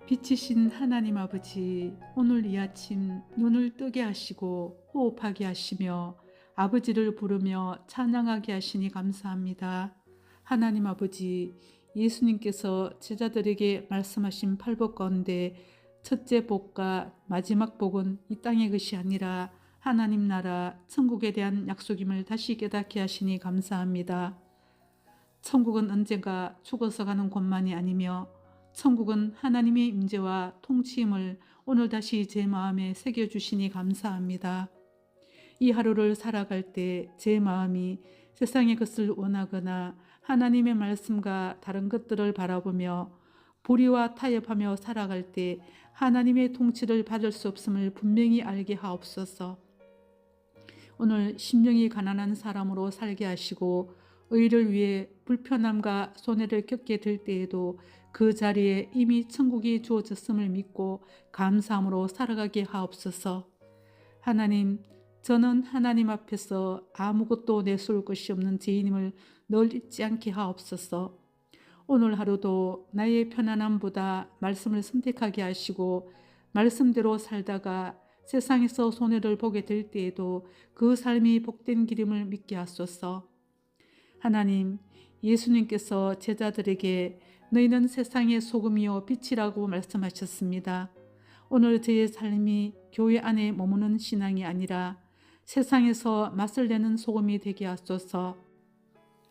빛이신 하나님 아버지, 오늘 이 아침 눈을 뜨게 하시고 호흡하게 하시며 아버지를 부르며 찬양하게 하시니 감사합니다. 하나님 아버지, 예수님께서 제자들에게 말씀하신 팔복 가운데 첫째 복과 마지막 복은 이 땅의 것이 아니라 하나님 나라 천국에 대한 약속임을 다시 깨닫게 하시니 감사합니다. 천국은 언젠가 죽어서 가는 곳만이 아니며 천국은 하나님의 임재와 통치임을 오늘 다시 제 마음에 새겨주시니 감사합니다. 이 하루를 살아갈 때 제 마음이 세상의 것을 원하거나 하나님의 말씀과 다른 것들을 바라보며 불의와 타협하며 살아갈 때 하나님의 통치를 받을 수 없음을 분명히 알게 하옵소서. 오늘 심령이 가난한 사람으로 살게 하시고 의를 위해 불편함과 손해를 겪게 될 때에도 그 자리에 이미 천국이 주어졌음을 믿고 감사함으로 살아가게 하옵소서. 하나님, 저는 하나님 앞에서 아무것도 내세울 것이 없는 죄인임을 늘 잊지 않게 하옵소서. 오늘 하루도 나의 편안함보다 말씀을 선택하게 하시고 말씀대로 살다가 세상에서 손해를 보게 될 때에도 그 삶이 복된 길임을 믿게 하소서. 하나님, 예수님께서 제자들에게 너희는 세상의 소금이요 빛이라고 말씀하셨습니다. 오늘 저의 삶이 교회 안에 머무는 신앙이 아니라 세상에서 맛을 내는 소금이 되게 하소서.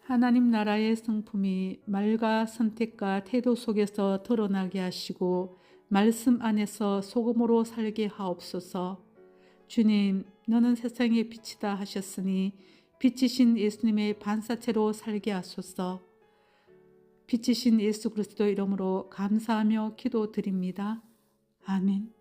하나님 나라의 성품이 말과 선택과 태도 속에서 드러나게 하시고 말씀 안에서 소금으로 살게 하옵소서. 주님, 너는 세상의 빛이다 하셨으니 빛이신 예수님의 반사체로 살게 하소서. 빛이신 예수 그리스도 이름으로 감사하며 기도드립니다. 아멘.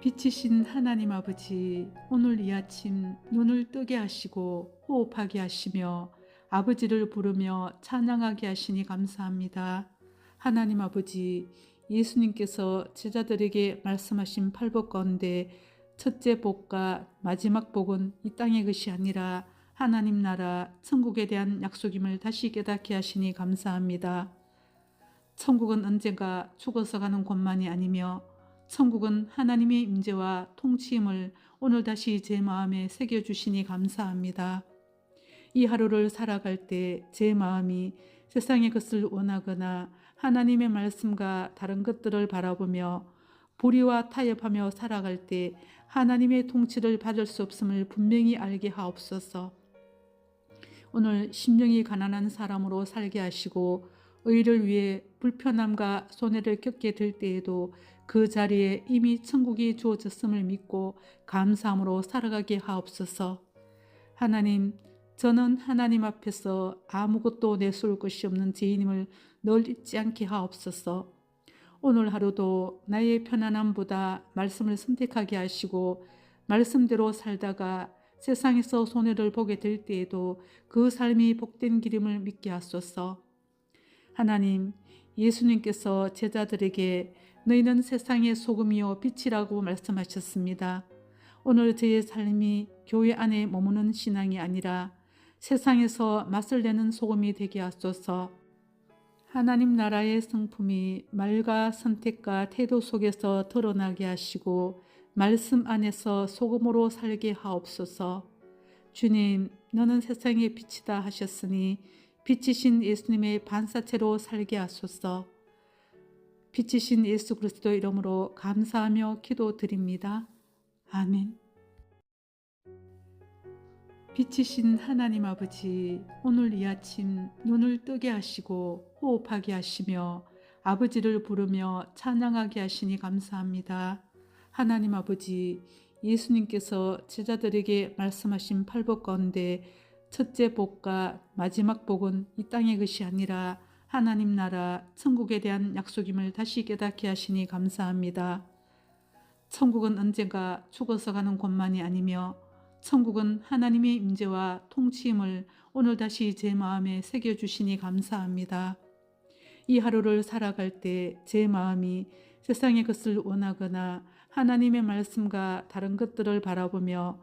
빛이신 하나님 아버지, 오늘 이 아침 눈을 뜨게 하시고 호흡하게 하시며 아버지를 부르며 찬양하게 하시니 감사합니다. 하나님 아버지, 예수님께서 제자들에게 말씀하신 팔복 가운데 첫째 복과 마지막 복은 이 땅의 것이 아니라 하나님 나라 천국에 대한 약속임을 다시 깨닫게 하시니 감사합니다. 천국은 언젠가 죽어서 가는 곳만이 아니며 천국은 하나님의 임재와 통치임을 오늘 다시 제 마음에 새겨주시니 감사합니다. 이 하루를 살아갈 때 제 마음이 세상의 것을 원하거나 하나님의 말씀과 다른 것들을 바라보며 불의와 타협하며 살아갈 때 하나님의 통치를 받을 수 없음을 분명히 알게 하옵소서. 오늘 심령이 가난한 사람으로 살게 하시고 의를 위해 불편함과 손해를 겪게 될 때에도 그 자리에 이미 천국이 주어졌음을 믿고 감사함으로 살아가게 하옵소서. 하나님, 저는 하나님 앞에서 아무것도 내세울 것이 없는 죄인임을 늘 잊지 않게 하옵소서. 오늘 하루도 나의 편안함보다 말씀을 선택하게 하시고 말씀대로 살다가 세상에서 손해를 보게 될 때에도 그 삶이 복된 길임을 믿게 하소서. 하나님, 예수님께서 제자들에게 너희는 세상의 소금이요 빛이라고 말씀하셨습니다. 오늘 저의 삶이 교회 안에 머무는 신앙이 아니라 세상에서 맛을 내는 소금이 되게 하소서. 하나님 나라의 성품이 말과 선택과 태도 속에서 드러나게 하시고 말씀 안에서 소금으로 살게 하옵소서. 주님, 너는 세상의 빛이다 하셨으니 빛이신 예수님의 반사체로 살게 하소서. 빛이신 예수 그리스도 이름으로 감사하며 기도드립니다. 아멘. 빛이신 하나님 아버지, 오늘 이 아침 눈을 뜨게 하시고 호흡하게 하시며 아버지를 부르며 찬양하게 하시니 감사합니다. 하나님 아버지, 예수님께서 제자들에게 말씀하신 팔복 가운데 첫째 복과 마지막 복은 이 땅의 것이 아니라 하나님 나라 천국에 대한 약속임을 다시 깨닫게 하시니 감사합니다. 천국은 언젠가 죽어서 가는 곳만이 아니며 천국은 하나님의 임재와 통치임을 오늘 다시 제 마음에 새겨주시니 감사합니다. 이 하루를 살아갈 때 제 마음이 세상의 것을 원하거나 하나님의 말씀과 다른 것들을 바라보며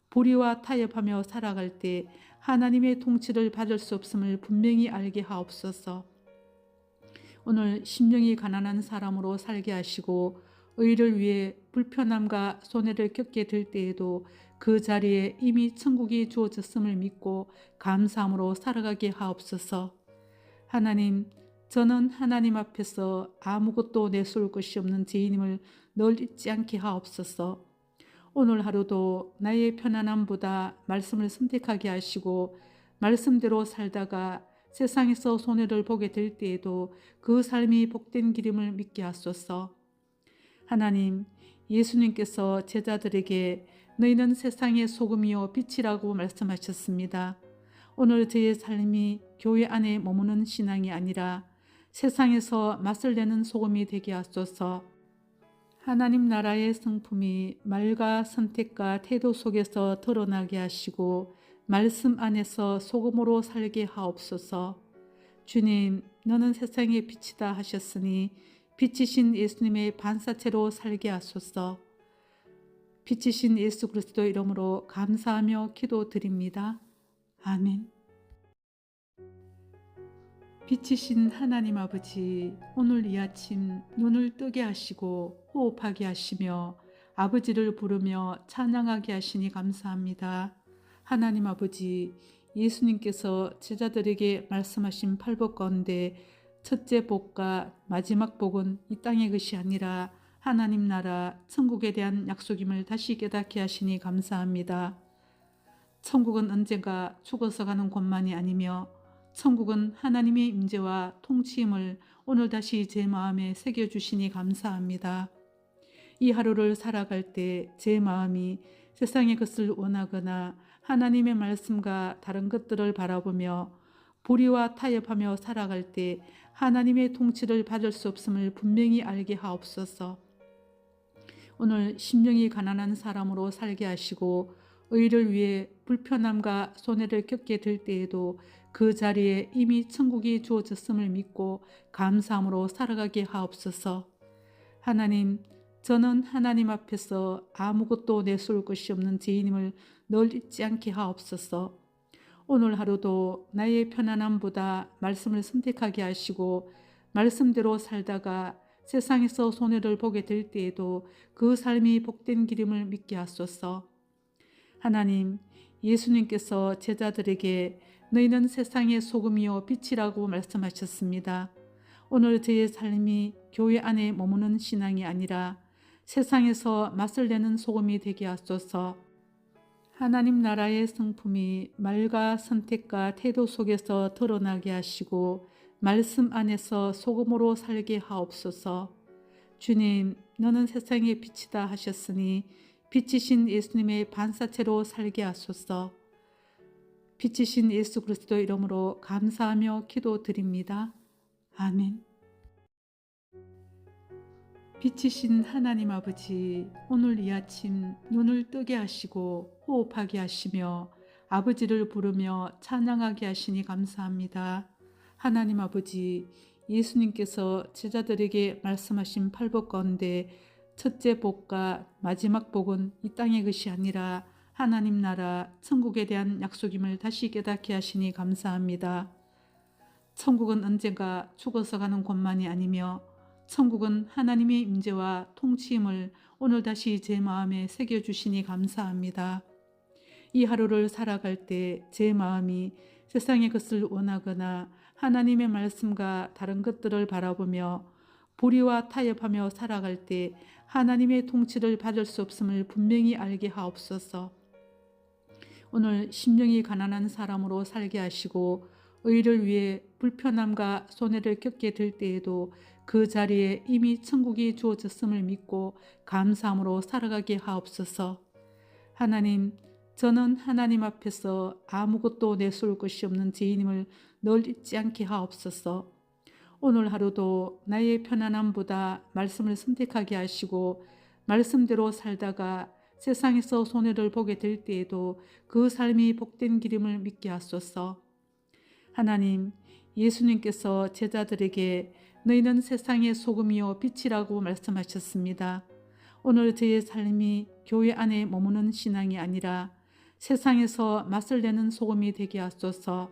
불의와 타협하며 살아갈 때 하나님의 통치를 받을 수 없음을 분명히 알게 하옵소서. 오늘 심령이 가난한 사람으로 살게 하시고 의를 위해 불편함과 손해를 겪게 될 때에도 그 자리에 이미 천국이 주어졌음을 믿고 감사함으로 살아가게 하옵소서. 하나님, 저는 하나님 앞에서 아무것도 내세울 것이 없는 죄인임을 늘 잊지 않게 하옵소서. 오늘 하루도 나의 편안함보다 말씀을 선택하게 하시고 말씀대로 살다가 세상에서 손해를 보게 될 때에도 그 삶이 복된 길임을 믿게 하소서. 하나님, 예수님께서 제자들에게 너희는 세상의 소금이요 빛이라고 말씀하셨습니다. 오늘 저의 삶이 교회 안에 머무는 신앙이 아니라 세상에서 맛을 내는 소금이 되게 하소서. 하나님 나라의 성품이 말과 선택과 태도 속에서 드러나게 하시고 말씀 안에서 소금으로 살게 하옵소서. 주님, 너는 세상의 빛이다 하셨으니 빛이신 예수님의 반사체로 살게 하소서. 빛이신 예수 그리스도 이름으로 감사하며 기도드립니다. 아멘. 빛이신 하나님 아버지, 오늘 이 아침 눈을 뜨게 하시고 호흡하게 하시며 아버지를 부르며 찬양하게 하시니 감사합니다. 하나님 아버지, 예수님께서 제자들에게 말씀하신 팔복 가운데 첫째 복과 마지막 복은 이 땅의 것이 아니라 하나님 나라 천국에 대한 약속임을 다시 깨닫게 하시니 감사합니다. 천국은 언젠가 죽어서 가는 곳만이 아니며 천국은 하나님의 임재와 통치임을 오늘 다시 제 마음에 새겨주시니 감사합니다. 이 하루를 살아갈 때 제 마음이 세상의 것을 원하거나 하나님의 말씀과 다른 것들을 바라보며 불의와 타협하며 살아갈 때 하나님의 통치를 받을 수 없음을 분명히 알게 하옵소서. 오늘 심령이 가난한 사람으로 살게 하시고 의를 위해 불편함과 손해를 겪게 될 때에도 그 자리에 이미 천국이 주어졌음을 믿고 감사함으로 살아가게 하옵소서. 하나님, 저는 하나님 앞에서 아무것도 내세울 것이 없는 죄인임을 늘 잊지 않게 하옵소서. 오늘 하루도 나의 편안함보다 말씀을 선택하게 하시고 말씀대로 살다가 세상에서 손해를 보게 될 때에도 그 삶이 복된 길임을 믿게 하소서. 하나님, 예수님께서 제자들에게 너희는 세상의 소금이요 빛이라고 말씀하셨습니다. 오늘 저의 삶이 교회 안에 머무는 신앙이 아니라 세상에서 맛을 내는 소금이 되게 하소서. 하나님 나라의 성품이 말과 선택과 태도 속에서 드러나게 하시고 말씀 안에서 소금으로 살게 하옵소서. 주님, 너는 세상의 빛이다 하셨으니 빛이신 예수님의 반사체로 살게 하소서. 빛이신 예수 그리스도 이름으로 감사하며 기도드립니다. 아멘. 빛이신 하나님 아버지, 오늘 이 아침 눈을 뜨게 하시고 호흡하게 하시며 아버지를 부르며 찬양하게 하시니 감사합니다. 하나님 아버지, 예수님께서 제자들에게 말씀하신 팔복 가운데 첫째 복과 마지막 복은 이 땅의 것이 아니라 하나님 나라 천국에 대한 약속임을 다시 깨닫게 하시니 감사합니다. 천국은 언젠가 죽어서 가는 곳만이 아니며 천국은 하나님의 임재와 통치임을 오늘 다시 제 마음에 새겨주시니 감사합니다. 이 하루를 살아갈 때 제 마음이 세상의 것을 원하거나 하나님의 말씀과 다른 것들을 바라보며 불의와 타협하며 살아갈 때 하나님의 통치를 받을 수 없음을 분명히 알게 하옵소서. 오늘 심령이 가난한 사람으로 살게 하시고 의를 위해 불편함과 손해를 겪게 될 때에도 그 자리에 이미 천국이 주어졌음을 믿고 감사함으로 살아가게 하옵소서. 하나님, 저는 하나님 앞에서 아무것도 내세울 것이 없는 죄인임을 늘 잊지 않게 하옵소서. 오늘 하루도 나의 편안함보다 말씀을 선택하게 하시고 말씀대로 살다가 세상에서 손해를 보게 될 때에도 그 삶이 복된 길임을 믿게 하소서. 하나님, 예수님께서 제자들에게 너희는 세상의 소금이요 빛이라고 말씀하셨습니다. 오늘 저의 삶이 교회 안에 머무는 신앙이 아니라 세상에서 맛을 내는 소금이 되게 하소서.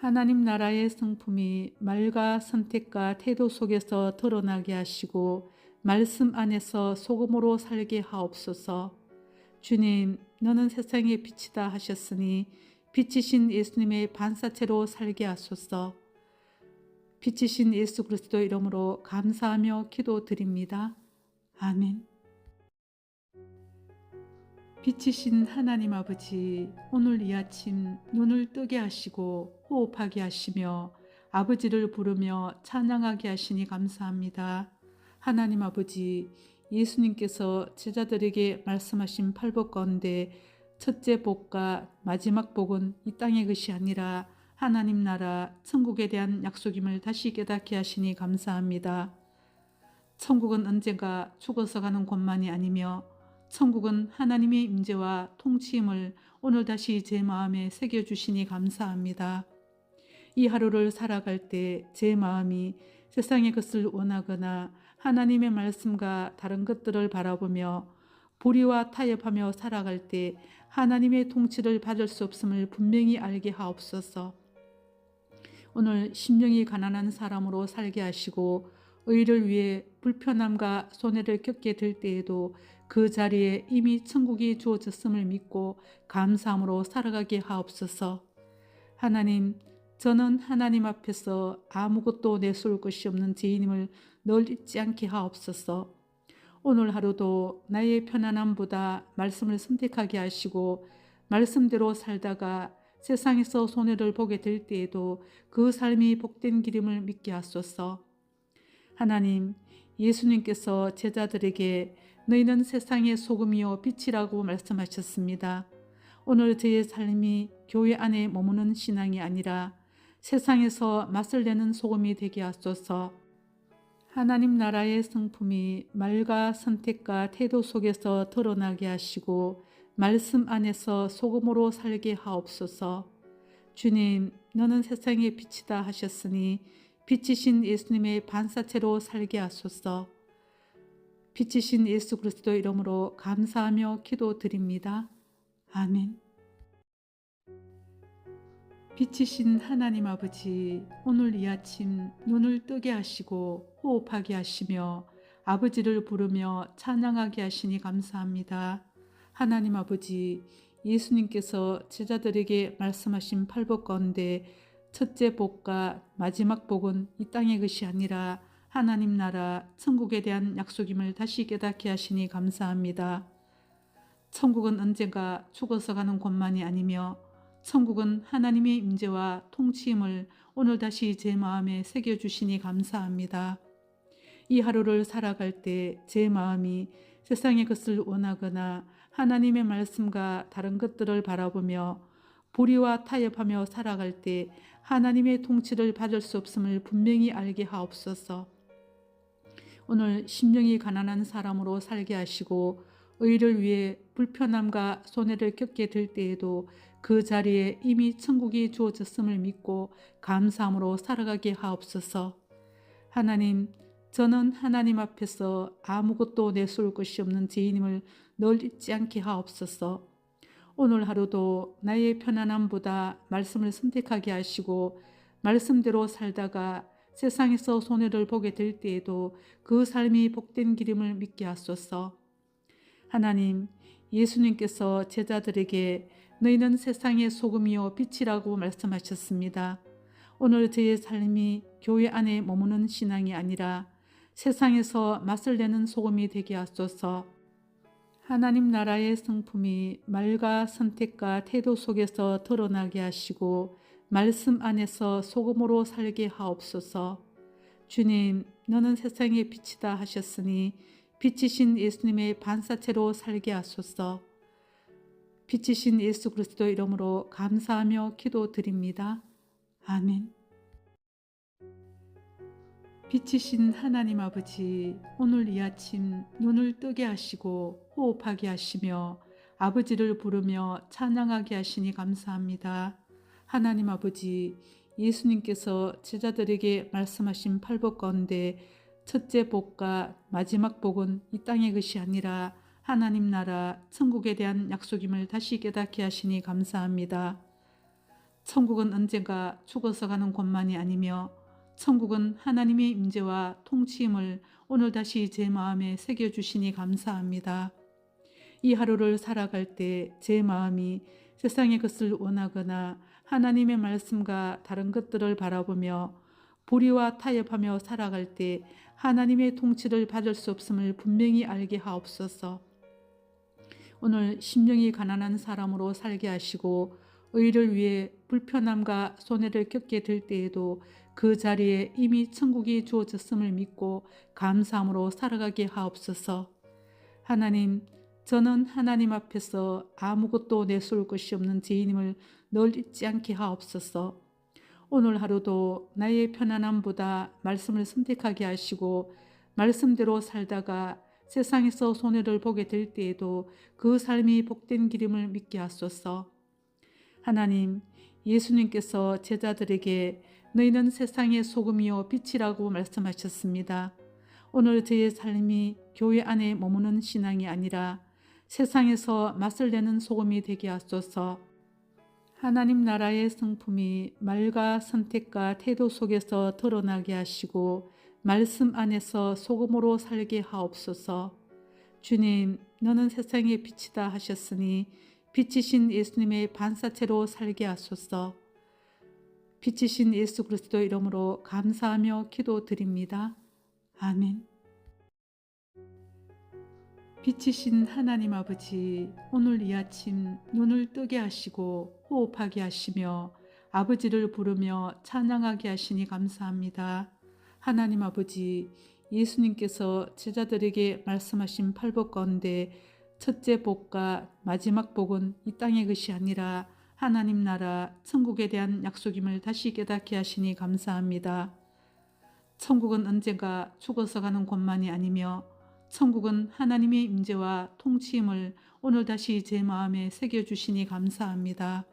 하나님 나라의 성품이 말과 선택과 태도 속에서 드러나게 하시고 말씀 안에서 소금으로 살게 하옵소서. 주님, 너는 세상의 빛이다 하셨으니 빛이신 예수님의 반사체로 살게 하소서. 빛이신 예수 그리스도 이름으로 감사하며 기도드립니다. 아멘. 빛이신 하나님 아버지, 오늘 이 아침 눈을 뜨게 하시고 호흡하게 하시며 아버지를 부르며 찬양하게 하시니 감사합니다. 하나님 아버지, 예수님께서 제자들에게 말씀하신 팔복 가운데 첫째 복과 마지막 복은 이 땅의 것이 아니라 하나님 나라 천국에 대한 약속임을 다시 깨닫게 하시니 감사합니다. 천국은 언젠가 죽어서 가는 곳만이 아니며 천국은 하나님의 임재와 통치임을 오늘 다시 제 마음에 새겨주시니 감사합니다. 이 하루를 살아갈 때 제 마음이 세상의 것을 원하거나 하나님의 말씀과 다른 것들을 바라보며 불의와 타협하며 살아갈 때 하나님의 통치를 받을 수 없음을 분명히 알게 하옵소서. 오늘 심령이 가난한 사람으로 살게 하시고 의를 위해 불편함과 손해를 겪게 될 때에도 그 자리에 이미 천국이 주어졌음을 믿고 감사함으로 살아가게 하옵소서. 하나님, 저는 하나님 앞에서 아무것도 내세울 것이 없는 죄인임을 늘 잊지 않게 하옵소서. 오늘 하루도 나의 편안함보다 말씀을 선택하게 하시고 말씀대로 살다가 세상에서 손해를 보게 될 때에도 그 삶이 복된 길임을 믿게 하소서. 하나님, 예수님께서 제자들에게 너희는 세상의 소금이요 빛이라고 말씀하셨습니다. 오늘 저의 삶이 교회 안에 머무는 신앙이 아니라 세상에서 맛을 내는 소금이 되게 하소서. 하나님 나라의 성품이 말과 선택과 태도 속에서 드러나게 하시고 말씀 안에서 소금으로 살게 하옵소서. 주님, 너는 세상의 빛이다 하셨으니 빛이신 예수님의 반사체로 살게 하소서. 빛이신 예수 그리스도 이름으로 감사하며 기도드립니다. 아멘. 빛이신 하나님 아버지, 오늘 이 아침 눈을 뜨게 하시고 호흡하게 하시며 아버지를 부르며 찬양하게 하시니 감사합니다. 하나님 아버지, 예수님께서 제자들에게 말씀하신 팔복 가운데 첫째 복과 마지막 복은 이 땅의 것이 아니라 하나님 나라 천국에 대한 약속임을 다시 깨닫게 하시니 감사합니다. 천국은 언젠가 죽어서 가는 곳만이 아니며 천국은 하나님의 임재와 통치임을 오늘 다시 제 마음에 새겨주시니 감사합니다. 이 하루를 살아갈 때 제 마음이 세상의 것을 원하거나 하나님의 말씀과 다른 것들을 바라보며 불의와 타협하며 살아갈 때 하나님의 통치를 받을 수 없음을 분명히 알게 하옵소서. 오늘 심령이 가난한 사람으로 살게 하시고 의를 위해 불편함과 손해를 겪게 될 때에도 그 자리에 이미 천국이 주어졌음을 믿고 감사함으로 살아가게 하옵소서. 하나님, 저는 하나님 앞에서 아무것도 내세울 것이 없는 죄인임을 늘 잊지 않게 하옵소서. 오늘 하루도 나의 편안함보다 말씀을 선택하게 하시고 말씀대로 살다가 세상에서 손해를 보게 될 때에도 그 삶이 복된 길임을 믿게 하소서. 하나님, 예수님께서 제자들에게 너희는 세상의 소금이요 빛이라고 말씀하셨습니다. 오늘 저의 삶이 교회 안에 머무는 신앙이 아니라 세상에서 맛을 내는 소금이 되게 하소서. 하나님 나라의 성품이 말과 선택과 태도 속에서 드러나게 하시고 말씀 안에서 소금으로 살게 하옵소서. 주님, 너는 세상의 빛이다 하셨으니 빛이신 예수님의 반사체로 살게 하소서. 빛이신 예수 그리스도 이름으로 감사하며 기도드립니다. 아멘. 빛이신 하나님 아버지, 오늘 이 아침 눈을 뜨게 하시고 호흡하게 하시며 아버지를 부르며 찬양하게 하시니 감사합니다. 하나님 아버지, 예수님께서 제자들에게 말씀하신 팔복 가운데 첫째 복과 마지막 복은 이 땅의 것이 아니라 하나님 나라 천국에 대한 약속임을 다시 깨닫게 하시니 감사합니다. 천국은 언젠가 죽어서 가는 곳만이 아니며 천국은 하나님의 임재와 통치임을 오늘 다시 제 마음에 새겨주시니 감사합니다. 이 하루를 살아갈 때 제 마음이 세상의 것을 원하거나 하나님의 말씀과 다른 것들을 바라보며 불의와 타협하며 살아갈 때 하나님의 통치를 받을 수 없음을 분명히 알게 하옵소서. 오늘 심령이 가난한 사람으로 살게 하시고 의를 위해 불편함과 손해를 겪게 될 때에도 그 자리에 이미 천국이 주어졌음을 믿고 감사함으로 살아가게 하옵소서. 하나님, 저는 하나님 앞에서 아무것도 내세울 것이 없는 죄인임을 늘 잊지 않게 하옵소서. 오늘 하루도 나의 편안함보다 말씀을 선택하게 하시고 말씀대로 살다가 세상에서 손해를 보게 될 때에도 그 삶이 복된 길임을 믿게 하소서. 하나님, 예수님께서 제자들에게 너희는 세상의 소금이요 빛이라고 말씀하셨습니다. 오늘 저의 삶이 교회 안에 머무는 신앙이 아니라 세상에서 맛을 내는 소금이 되게 하소서. 하나님 나라의 성품이 말과 선택과 태도 속에서 드러나게 하시고 말씀 안에서 소금으로 살게 하옵소서. 주님, 너는 세상의 빛이다 하셨으니 빛이신 예수님의 반사체로 살게 하소서. 빛이신 예수 그리스도 이름으로 감사하며 기도드립니다. 아멘. 빛이신 하나님 아버지, 오늘 이 아침 눈을 뜨게 하시고 호흡하게 하시며 아버지를 부르며 찬양하게 하시니 감사합니다. 하나님 아버지, 예수님께서 제자들에게 말씀하신 팔복 가운데 첫째 복과 마지막 복은 이 땅의 것이 아니라 하나님 나라 천국에 대한 약속임을 다시 깨닫게 하시니 감사합니다. 천국은 언젠가 죽어서 가는 곳만이 아니며 천국은 하나님의 임재와 통치임을 오늘 다시 제 마음에 새겨주시니 감사합니다.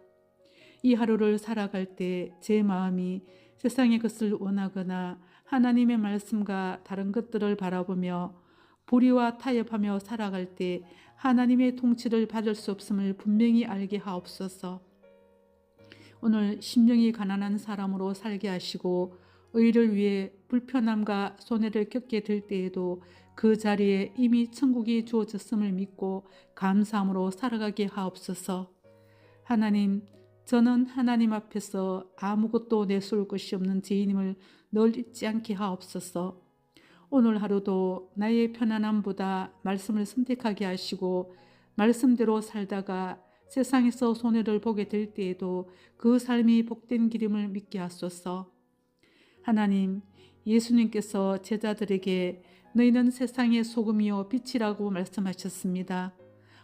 이 하루를 살아갈 때 제 마음이 세상의 것을 원하거나 하나님의 말씀과 다른 것들을 바라보며 불의와 타협하며 살아갈 때 하나님의 통치를 받을 수 없음을 분명히 알게 하옵소서. 오늘 심령이 가난한 사람으로 살게 하시고 의를 위해 불편함과 손해를 겪게 될 때에도 그 자리에 이미 천국이 주어졌음을 믿고 감사함으로 살아가게 하옵소서. 하나님, 저는 하나님 앞에서 아무것도 내세울 것이 없는 죄인임을 늘 잊지 않게 하옵소서. 오늘 하루도 나의 편안함보다 말씀을 선택하게 하시고 말씀대로 살다가 세상에서 손해를 보게 될 때에도 그 삶이 복된 길임을 믿게 하소서. 하나님, 예수님께서 제자들에게 너희는 세상의 소금이요 빛이라고 말씀하셨습니다.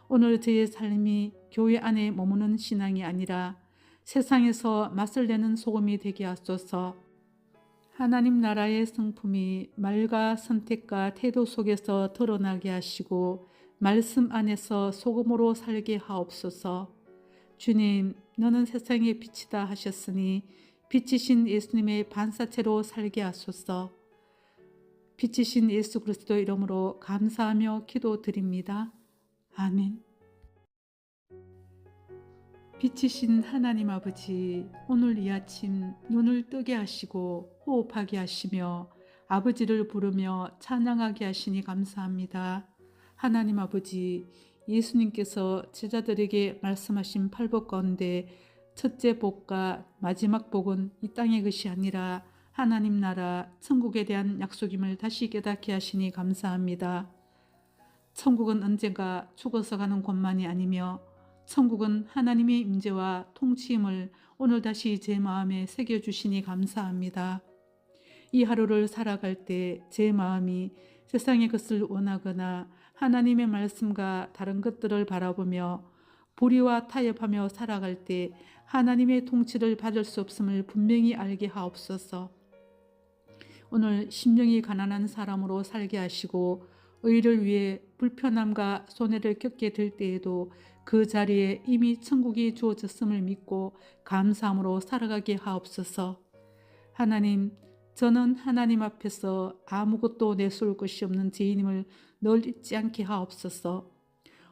오늘 저의 삶이 교회 안에 머무는 신앙이 아니라 세상에서 맛을 내는 소금이 되게 하소서. 하나님 나라의 성품이 말과 선택과 태도 속에서 드러나게 하시고 말씀 안에서 소금으로 살게 하옵소서. 주님, 너는 세상의 빛이다 하셨으니 빛이신 예수님의 반사체로 살게 하소서. 빛이신 예수 그리스도 이름으로 감사하며 기도드립니다. 아멘. 빛이신 하나님 아버지, 오늘 이 아침 눈을 뜨게 하시고 호흡하게 하시며 아버지를 부르며 찬양하게 하시니 감사합니다. 하나님 아버지, 예수님께서 제자들에게 말씀하신 팔복 가운데 첫째 복과 마지막 복은 이 땅의 것이 아니라 하나님 나라 천국에 대한 약속임을 다시 깨닫게 하시니 감사합니다. 천국은 언젠가 죽어서 가는 곳만이 아니며 천국은 하나님의 임재와 통치임을 오늘 다시 제 마음에 새겨주시니 감사합니다. 이 하루를 살아갈 때 제 마음이 세상의 것을 원하거나 하나님의 말씀과 다른 것들을 바라보며 불의와 타협하며 살아갈 때 하나님의 통치를 받을 수 없음을 분명히 알게 하옵소서. 오늘 심령이 가난한 사람으로 살게 하시고 의를 위해 불편함과 손해를 겪게 될 때에도 그 자리에 이미 천국이 주어졌음을 믿고 감사함으로 살아가게 하옵소서. 하나님, 저는 하나님 앞에서 아무것도 내세울 것이 없는 죄인임을 늘 잊지 않게 하옵소서.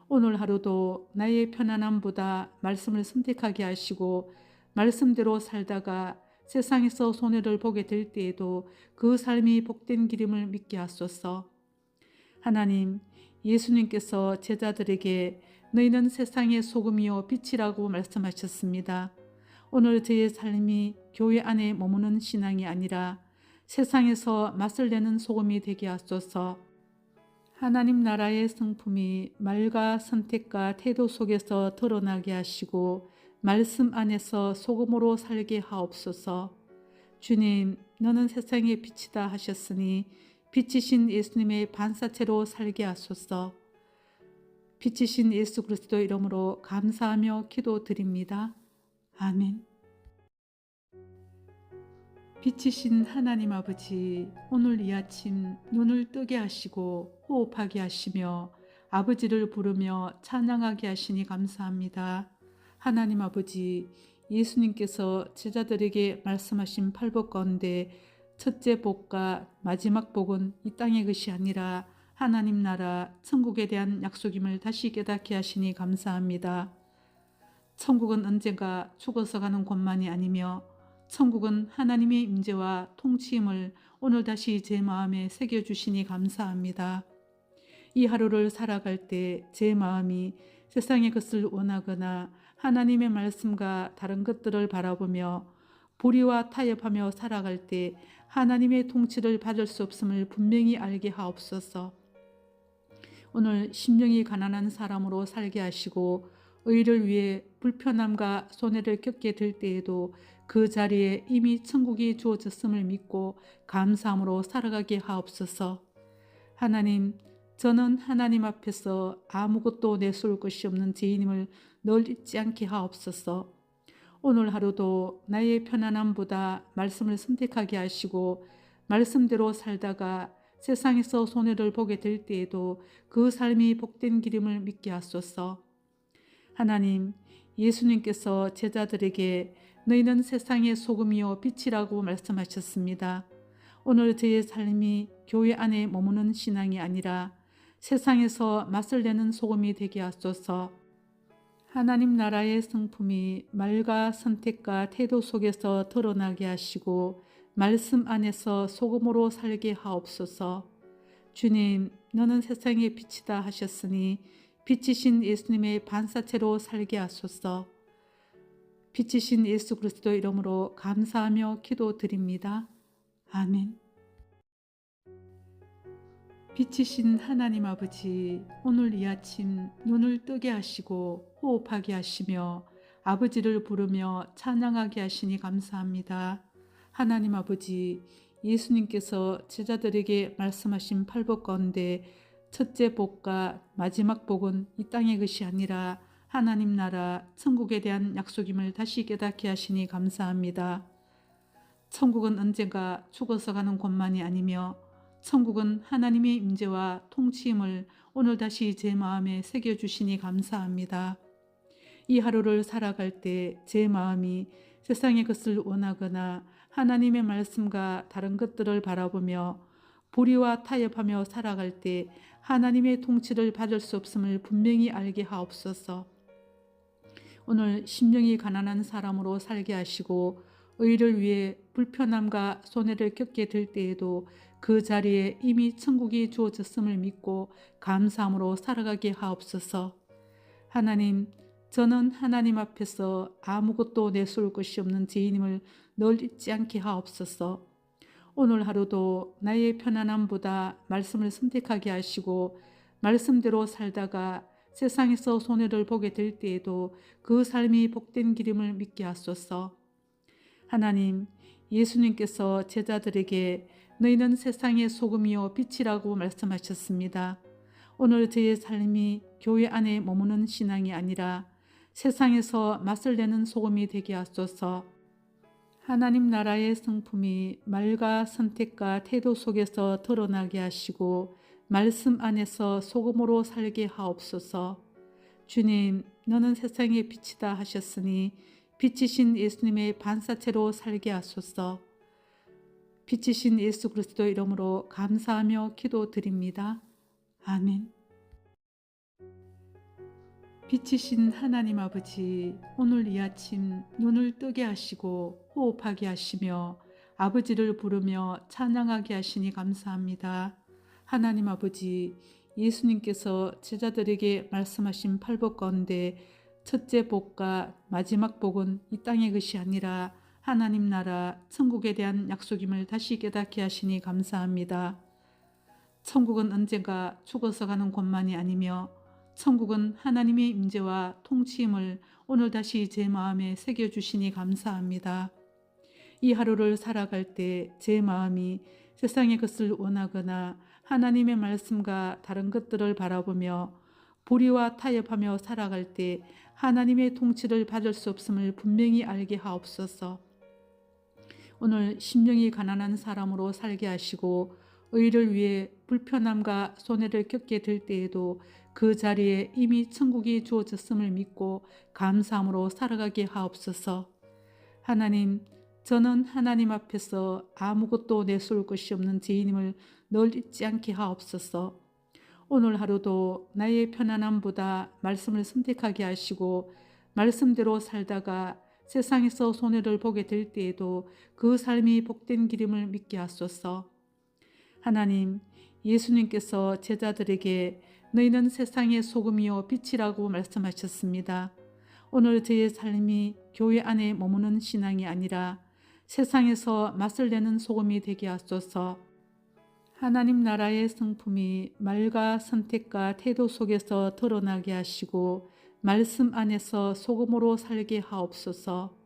오늘 하루도 나의 편안함보다 말씀을 선택하게 하시고 말씀대로 살다가 세상에서 손해를 보게 될 때에도 그 삶이 복된 길임을 믿게 하소서. 하나님, 예수님께서 제자들에게 너희는 세상의 소금이요 빛이라고 말씀하셨습니다. 오늘 저의 삶이 교회 안에 머무는 신앙이 아니라 세상에서 맛을 내는 소금이 되게 하소서. 하나님 나라의 성품이 말과 선택과 태도 속에서 드러나게 하시고 말씀 안에서 소금으로 살게 하옵소서. 주님, 너는 세상의 빛이다 하셨으니 빛이신 예수님의 반사체로 살게 하소서. 빛이신 예수 그리스도 이름으로 감사하며 기도드립니다. 아멘. 빛이신 하나님 아버지, 오늘 이 아침 눈을 뜨게 하시고 호흡하게 하시며 아버지를 부르며 찬양하게 하시니 감사합니다. 하나님 아버지, 예수님께서 제자들에게 말씀하신 팔복 가운데 첫째 복과 마지막 복은 이 땅의 것이 아니라 하나님 나라 천국에 대한 약속임을 다시 깨닫게 하시니 감사합니다. 천국은 언젠가 죽어서 가는 곳만이 아니며 천국은 하나님의 임재와 통치임을 오늘 다시 제 마음에 새겨주시니 감사합니다. 이 하루를 살아갈 때 제 마음이 세상의 것을 원하거나 하나님의 말씀과 다른 것들을 바라보며 불의와 타협하며 살아갈 때 하나님의 통치를 받을 수 없음을 분명히 알게 하옵소서. 오늘 심령이 가난한 사람으로 살게 하시고 의를 위해 불편함과 손해를 겪게 될 때에도 그 자리에 이미 천국이 주어졌음을 믿고 감사함으로 살아가게 하옵소서. 하나님, 저는 하나님 앞에서 아무것도 내세울 것이 없는 죄인임을 늘 잊지 않게 하옵소서. 오늘 하루도 나의 편안함보다 말씀을 선택하게 하시고 말씀대로 살다가 세상에서 손해를 보게 될 때에도 그 삶이 복된 길임을 믿게 하소서. 하나님, 예수님께서 제자들에게 너희는 세상의 소금이요 빛이라고 말씀하셨습니다. 오늘 저의 삶이 교회 안에 머무는 신앙이 아니라 세상에서 맛을 내는 소금이 되게 하소서. 하나님 나라의 성품이 말과 선택과 태도 속에서 드러나게 하시고 말씀 안에서 소금으로 살게 하옵소서. 주님, 너는 세상의 빛이다 하셨으니 빛이신 예수님의 반사체로 살게 하소서. 빛이신 예수 그리스도 이름으로 감사하며 기도드립니다. 아멘. 빛이신 하나님 아버지, 오늘 이 아침 눈을 뜨게 하시고 호흡하게 하시며 아버지를 부르며 찬양하게 하시니 감사합니다. 하나님 아버지, 예수님께서 제자들에게 말씀하신 팔복 가운데 첫째 복과 마지막 복은 이 땅의 것이 아니라 하나님 나라 천국에 대한 약속임을 다시 깨닫게 하시니 감사합니다. 천국은 언젠가 죽어서 가는 곳만이 아니며 천국은 하나님의 임재와 통치임을 오늘 다시 제 마음에 새겨주시니 감사합니다. 이 하루를 살아갈 때 제 마음이 세상의 것을 원하거나 하나님의 말씀과 다른 것들을 바라보며 불의와 타협하며 살아갈 때 하나님의 통치를 받을 수 없음을 분명히 알게 하옵소서. 오늘 심령이 가난한 사람으로 살게 하시고 의를 위해 불편함과 손해를 겪게 될 때에도 그 자리에 이미 천국이 주어졌음을 믿고 감사함으로 살아가게 하옵소서. 하나님, 저는 하나님 앞에서 아무것도 내세울 것이 없는 죄인임을 늘 잊지 않게 하옵소서. 오늘 하루도 나의 편안함보다 말씀을 선택하게 하시고 말씀대로 살다가 세상에서 손해를 보게 될 때에도 그 삶이 복된 길임을 믿게 하소서. 하나님, 예수님께서 제자들에게 너희는 세상의 소금이요 빛이라고 말씀하셨습니다. 오늘 저의 삶이 교회 안에 머무는 신앙이 아니라 세상에서 맛을 내는 소금이 되게 하소서. 하나님 나라의 성품이 말과 선택과 태도 속에서 드러나게 하시고 말씀 안에서 소금으로 살게 하옵소서. 주님, 너는 세상의 빛이다 하셨으니 빛이신 예수님의 반사체로 살게 하소서. 빛이신 예수 그리스도 이름으로 감사하며 기도드립니다. 아멘. 빛이신 하나님 아버지, 오늘 이 아침 눈을 뜨게 하시고 호흡하게 하시며 아버지를 부르며 찬양하게 하시니 감사합니다. 하나님 아버지, 예수님께서 제자들에게 말씀하신 팔복 가운데 첫째 복과 마지막 복은 이 땅의 것이 아니라 하나님 나라 천국에 대한 약속임을 다시 깨닫게 하시니 감사합니다. 천국은 언젠가 죽어서 가는 곳만이 아니며 천국은 하나님의 임재와 통치임을 오늘 다시 제 마음에 새겨주시니 감사합니다. 이 하루를 살아갈 때 제 마음이 세상의 것을 원하거나 하나님의 말씀과 다른 것들을 바라보며 불의와 타협하며 살아갈 때 하나님의 통치를 받을 수 없음을 분명히 알게 하옵소서. 오늘 심령이 가난한 사람으로 살게 하시고 의를 위해 불편함과 손해를 겪게 될 때에도 그 자리에 이미 천국이 주어졌음을 믿고 감사함으로 살아가게 하옵소서. 하나님, 저는 하나님 앞에서 아무것도 내세울 것이 없는 죄인임을 늘 잊지 않게 하옵소서. 오늘 하루도 나의 편안함보다 말씀을 선택하게 하시고 말씀대로 살다가 세상에서 손해를 보게 될 때에도 그 삶이 복된 길임을 믿게 하소서. 하나님, 예수님께서 제자들에게 너희는 세상의 소금이요 빛이라고 말씀하셨습니다. 오늘 저의 삶이 교회 안에 머무는 신앙이 아니라 세상에서 맛을 내는 소금이 되게 하소서. 하나님 나라의 성품이 말과 선택과 태도 속에서 드러나게 하시고 말씀 안에서 소금으로 살게 하옵소서.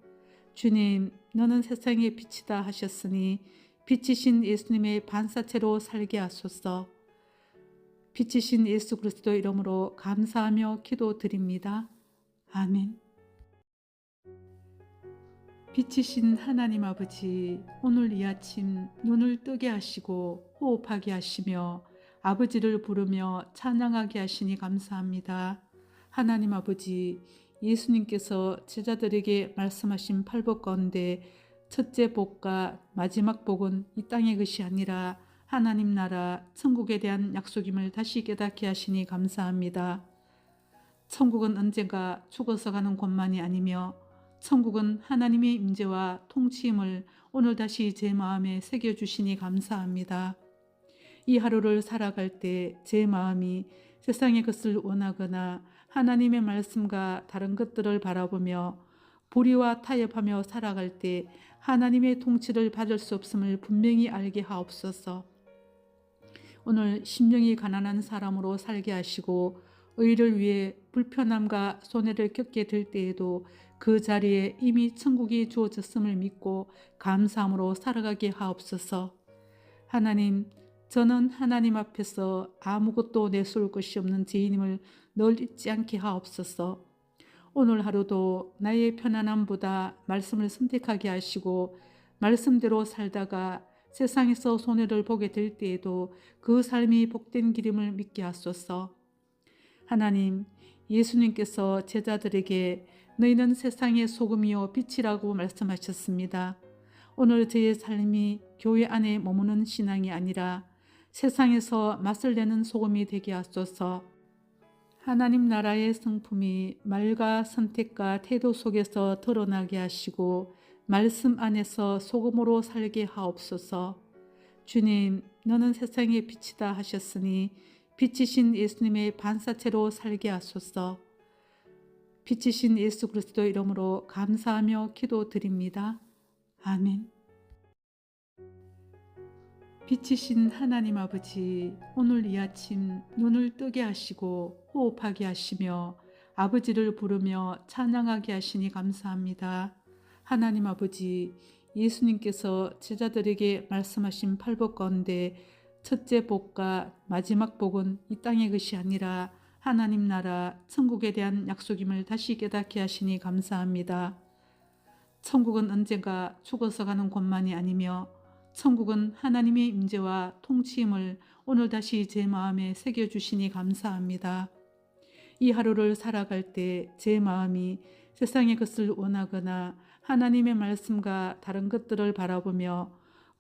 주님, 너는 세상의 빛이다 하셨으니 빛이신 예수님의 반사체로 살게 하소서. 빛이신 예수 그리스도 이름으로 감사하며 기도드립니다. 아멘. 빛이신 하나님 아버지, 오늘 이 아침 눈을 뜨게 하시고 호흡하게 하시며 아버지를 부르며 찬양하게 하시니 감사합니다. 하나님 아버지, 예수님께서 제자들에게 말씀하신 팔복 가운데 첫째 복과 마지막 복은 이 땅의 것이 아니라 하나님 나라 천국에 대한 약속임을 다시 깨닫게 하시니 감사합니다. 천국은 언젠가 죽어서 가는 곳만이 아니며 천국은 하나님의 임재와 통치임을 오늘 다시 제 마음에 새겨주시니 감사합니다. 이 하루를 살아갈 때 제 마음이 세상의 것을 원하거나 하나님의 말씀과 다른 것들을 바라보며 불의와 타협하며 살아갈 때 하나님의 통치를 받을 수 없음을 분명히 알게 하옵소서. 오늘 심령이 가난한 사람으로 살게 하시고 의를 위해 불편함과 손해를 겪게 될 때에도 그 자리에 이미 천국이 주어졌음을 믿고 감사함으로 살아가게 하옵소서. 하나님, 저는 하나님 앞에서 아무것도 내세울 것이 없는 죄인임을 늘 잊지 않게 하옵소서. 오늘 하루도 나의 편안함보다 말씀을 선택하게 하시고 말씀대로 살다가 세상에서 손해를 보게 될 때에도 그 삶이 복된 길임을 믿게 하소서. 하나님, 예수님께서 제자들에게 너희는 세상의 소금이요 빛이라고 말씀하셨습니다. 오늘 저의 삶이 교회 안에 머무는 신앙이 아니라 세상에서 맛을 내는 소금이 되게 하소서. 하나님 나라의 성품이 말과 선택과 태도 속에서 드러나게 하시고 말씀 안에서 소금으로 살게 하옵소서. 주님, 너는 세상의 빛이다 하셨으니 빛이신 예수님의 반사체로 살게 하소서. 빛이신 예수 그리스도 이름으로 감사하며 기도드립니다. 아멘. 빛이신 하나님 아버지, 오늘 이 아침 눈을 뜨게 하시고 호흡하게 하시며 아버지를 부르며 찬양하게 하시니 감사합니다. 하나님 아버지, 예수님께서 제자들에게 말씀하신 팔복 가운데 첫째 복과 마지막 복은 이 땅의 것이 아니라 하나님 나라 천국에 대한 약속임을 다시 깨닫게 하시니 감사합니다. 천국은 언젠가 죽어서 가는 곳만이 아니며 천국은 하나님의 임재와 통치임을 오늘 다시 제 마음에 새겨주시니 감사합니다. 이 하루를 살아갈 때 제 마음이 세상의 것을 원하거나 하나님의 말씀과 다른 것들을 바라보며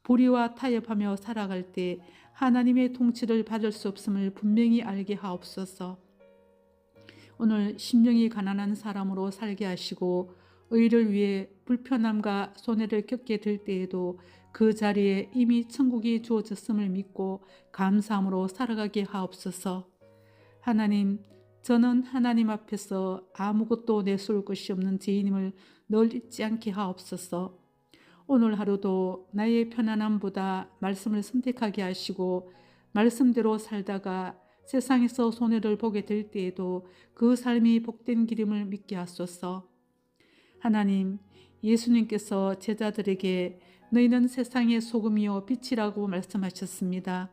불의와 타협하며 살아갈 때 하나님의 통치를 받을 수 없음을 분명히 알게 하옵소서. 오늘 심령이 가난한 사람으로 살게 하시고 의를 위해 불편함과 손해를 겪게 될 때에도 그 자리에 이미 천국이 주어졌음을 믿고 감사함으로 살아가게 하옵소서. 하나님, 저는 하나님 앞에서 아무것도 내세울 것이 없는 죄인임을 늘 잊지 않게 하옵소서. 오늘 하루도 나의 편안함보다 말씀을 선택하게 하시고 말씀대로 살다가 세상에서 손해를 보게 될 때에도 그 삶이 복된 길임을 믿게 하소서. 하나님, 예수님께서 제자들에게 너희는 세상의 소금이요 빛이라고 말씀하셨습니다.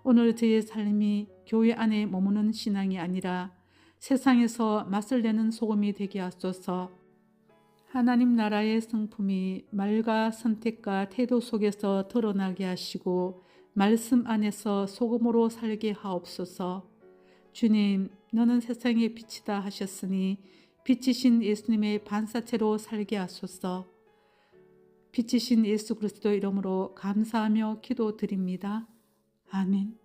오늘 저의 삶이 교회 안에 머무는 신앙이 아니라 세상에서 맛을 내는 소금이 되게 하소서. 하나님 나라의 성품이 말과 선택과 태도 속에서 드러나게 하시고 말씀 안에서 소금으로 살게 하옵소서. 주님, 너는 세상의 빛이다 하셨으니 빛이신 예수님의 반사체로 살게 하소서. 빛이신 예수 그리스도 이름으로 감사하며 기도드립니다. 아멘.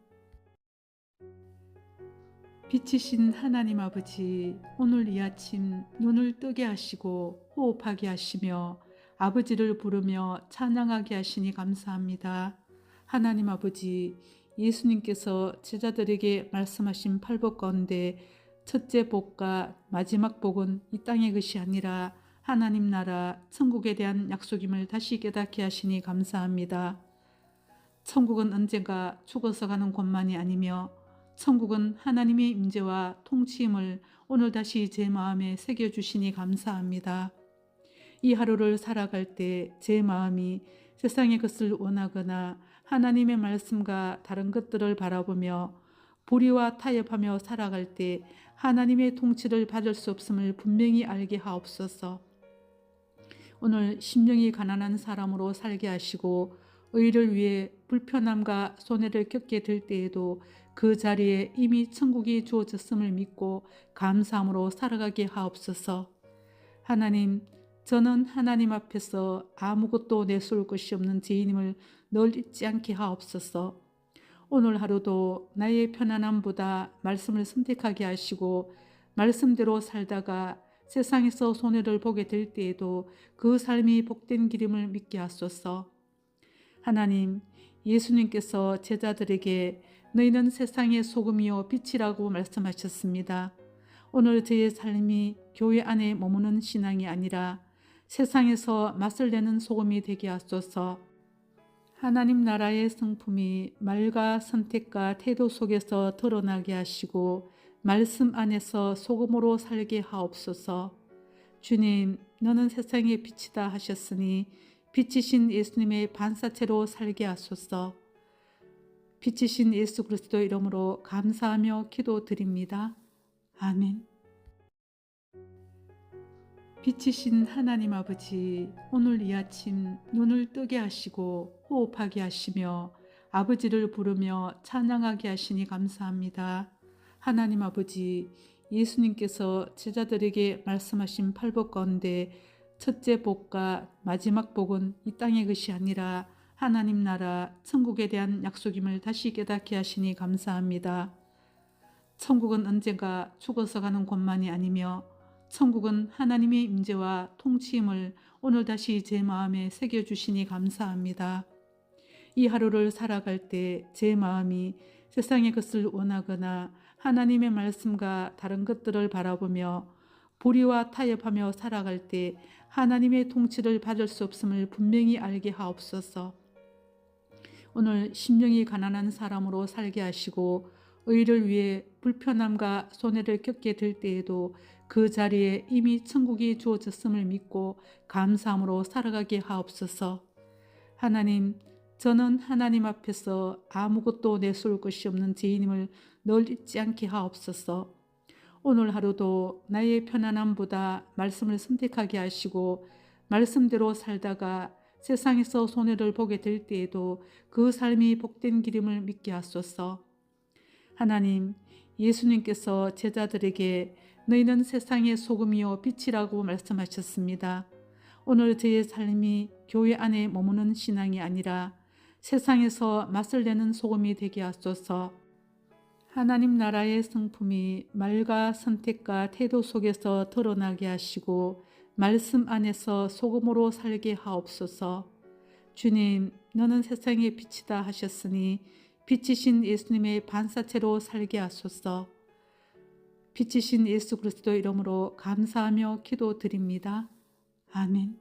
빛이신 하나님 아버지, 오늘 이 아침 눈을 뜨게 하시고 호흡하게 하시며 아버지를 부르며 찬양하게 하시니 감사합니다. 하나님 아버지, 예수님께서 제자들에게 말씀하신 팔복 가운데 첫째 복과 마지막 복은 이 땅의 것이 아니라 하나님 나라 천국에 대한 약속임을 다시 깨닫게 하시니 감사합니다. 천국은 언젠가 죽어서 가는 곳만이 아니며 천국은 하나님의 임재와 통치임을 오늘 다시 제 마음에 새겨주시니 감사합니다. 이 하루를 살아갈 때 제 마음이 세상의 것을 원하거나 하나님의 말씀과 다른 것들을 바라보며 불의와 타협하며 살아갈 때 하나님의 통치를 받을 수 없음을 분명히 알게 하옵소서. 오늘 심령이 가난한 사람으로 살게 하시고 의를 위해 불편함과 손해를 겪게 될 때에도 그 자리에 이미 천국이 주어졌음을 믿고 감사함으로 살아가게 하옵소서. 하나님, 저는 하나님 앞에서 아무것도 내세울 것이 없는 죄인임을 늘 잊지 않게 하옵소서. 오늘 하루도 나의 편안함보다 말씀을 선택하게 하시고 말씀대로 살다가 세상에서 손해를 보게 될 때에도 그 삶이 복된 길임을 믿게 하소서. 하나님, 예수님께서 제자들에게 너희는 세상의 소금이요 빛이라고 말씀하셨습니다. 오늘 저의 삶이 교회 안에 머무는 신앙이 아니라 세상에서 맛을 내는 소금이 되게 하소서. 하나님 나라의 성품이 말과 선택과 태도 속에서 드러나게 하시고 말씀 안에서 소금으로 살게 하옵소서. 주님, 너는 세상의 빛이다 하셨으니 빛이신 예수님의 반사체로 살게 하소서. 빛이신 예수 그리스도 이름으로 감사하며 기도드립니다. 아멘. 빛이신 하나님 아버지, 오늘 이 아침 눈을 뜨게 하시고 호흡하게 하시며 아버지를 부르며 찬양하게 하시니 감사합니다. 하나님 아버지, 예수님께서 제자들에게 말씀하신 팔복 가운데 첫째 복과 마지막 복은 이 땅의 것이 아니라 하나님 나라 천국에 대한 약속임을 다시 깨닫게 하시니 감사합니다. 천국은 언젠가 죽어서 가는 곳만이 아니며 천국은 하나님의 임재와 통치임을 오늘 다시 제 마음에 새겨주시니 감사합니다. 이 하루를 살아갈 때 제 마음이 세상의 것을 원하거나 하나님의 말씀과 다른 것들을 바라보며 불의와 타협하며 살아갈 때 하나님의 통치를 받을 수 없음을 분명히 알게 하옵소서. 오늘 심령이 가난한 사람으로 살게 하시고 의를 위해 불편함과 손해를 겪게 될 때에도 그 자리에 이미 천국이 주어졌음을 믿고 감사함으로 살아가게 하옵소서. 하나님, 저는 하나님 앞에서 아무것도 내세울 것이 없는 죄인임을 늘 잊지 않게 하옵소서. 오늘 하루도 나의 편안함보다 말씀을 선택하게 하시고 말씀대로 살다가 세상에서 손해를 보게 될 때에도 그 삶이 복된 길임을 믿게 하소서. 하나님, 예수님께서 제자들에게 너희는 세상의 소금이요 빛이라고 말씀하셨습니다. 오늘 저의 삶이 교회 안에 머무는 신앙이 아니라 세상에서 맛을 내는 소금이 되게 하소서. 하나님 나라의 성품이 말과 선택과 태도 속에서 드러나게 하시고 말씀 안에서 소금으로 살게 하옵소서. 주님, 너는 세상의 빛이다 하셨으니 빛이신 예수님의 반사체로 살게 하소서. 빛이신 예수 그리스도 이름으로 감사하며 기도드립니다. 아멘.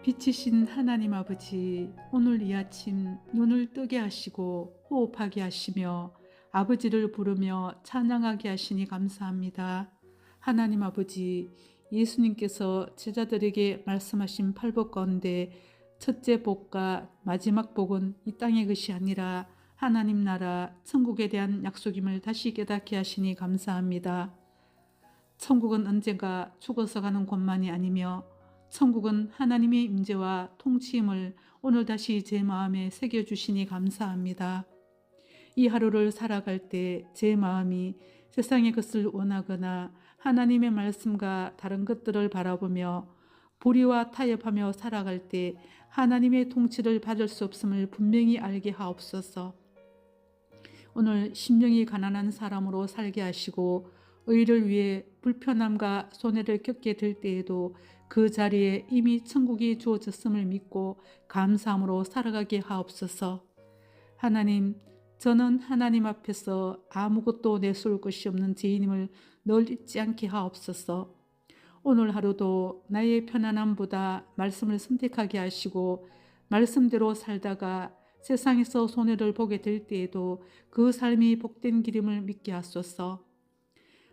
빛이신 하나님 아버지, 오늘 이 아침 눈을 뜨게 하시고 호흡하게 하시며 아버지를 부르며 찬양하게 하시니 감사합니다. 하나님 아버지, 예수님께서 제자들에게 말씀하신 팔복 가운데 첫째 복과 마지막 복은 이 땅의 것이 아니라 하나님 나라 천국에 대한 약속임을 다시 깨닫게 하시니 감사합니다. 천국은 언젠가 죽어서 가는 곳만이 아니며 천국은 하나님의 임재와 통치임을 오늘 다시 제 마음에 새겨주시니 감사합니다. 이 하루를 살아갈 때 제 마음이 세상의 것을 원하거나 하나님의 말씀과 다른 것들을 바라보며 불의와 타협하며 살아갈 때 하나님의 통치를 받을 수 없음을 분명히 알게 하옵소서. 오늘 심령이 가난한 사람으로 살게 하시고 의를 위해 불편함과 손해를 겪게 될 때에도 그 자리에 이미 천국이 주어졌음을 믿고 감사함으로 살아가게 하옵소서. 하나님, 저는 하나님 앞에서 아무것도 내세울 것이 없는 죄인임을 늘 잊지 않게 하옵소서. 오늘 하루도 나의 편안함보다 말씀을 선택하게 하시고 말씀대로 살다가 세상에서 손해를 보게 될 때에도 그 삶이 복된 길임을 믿게 하소서.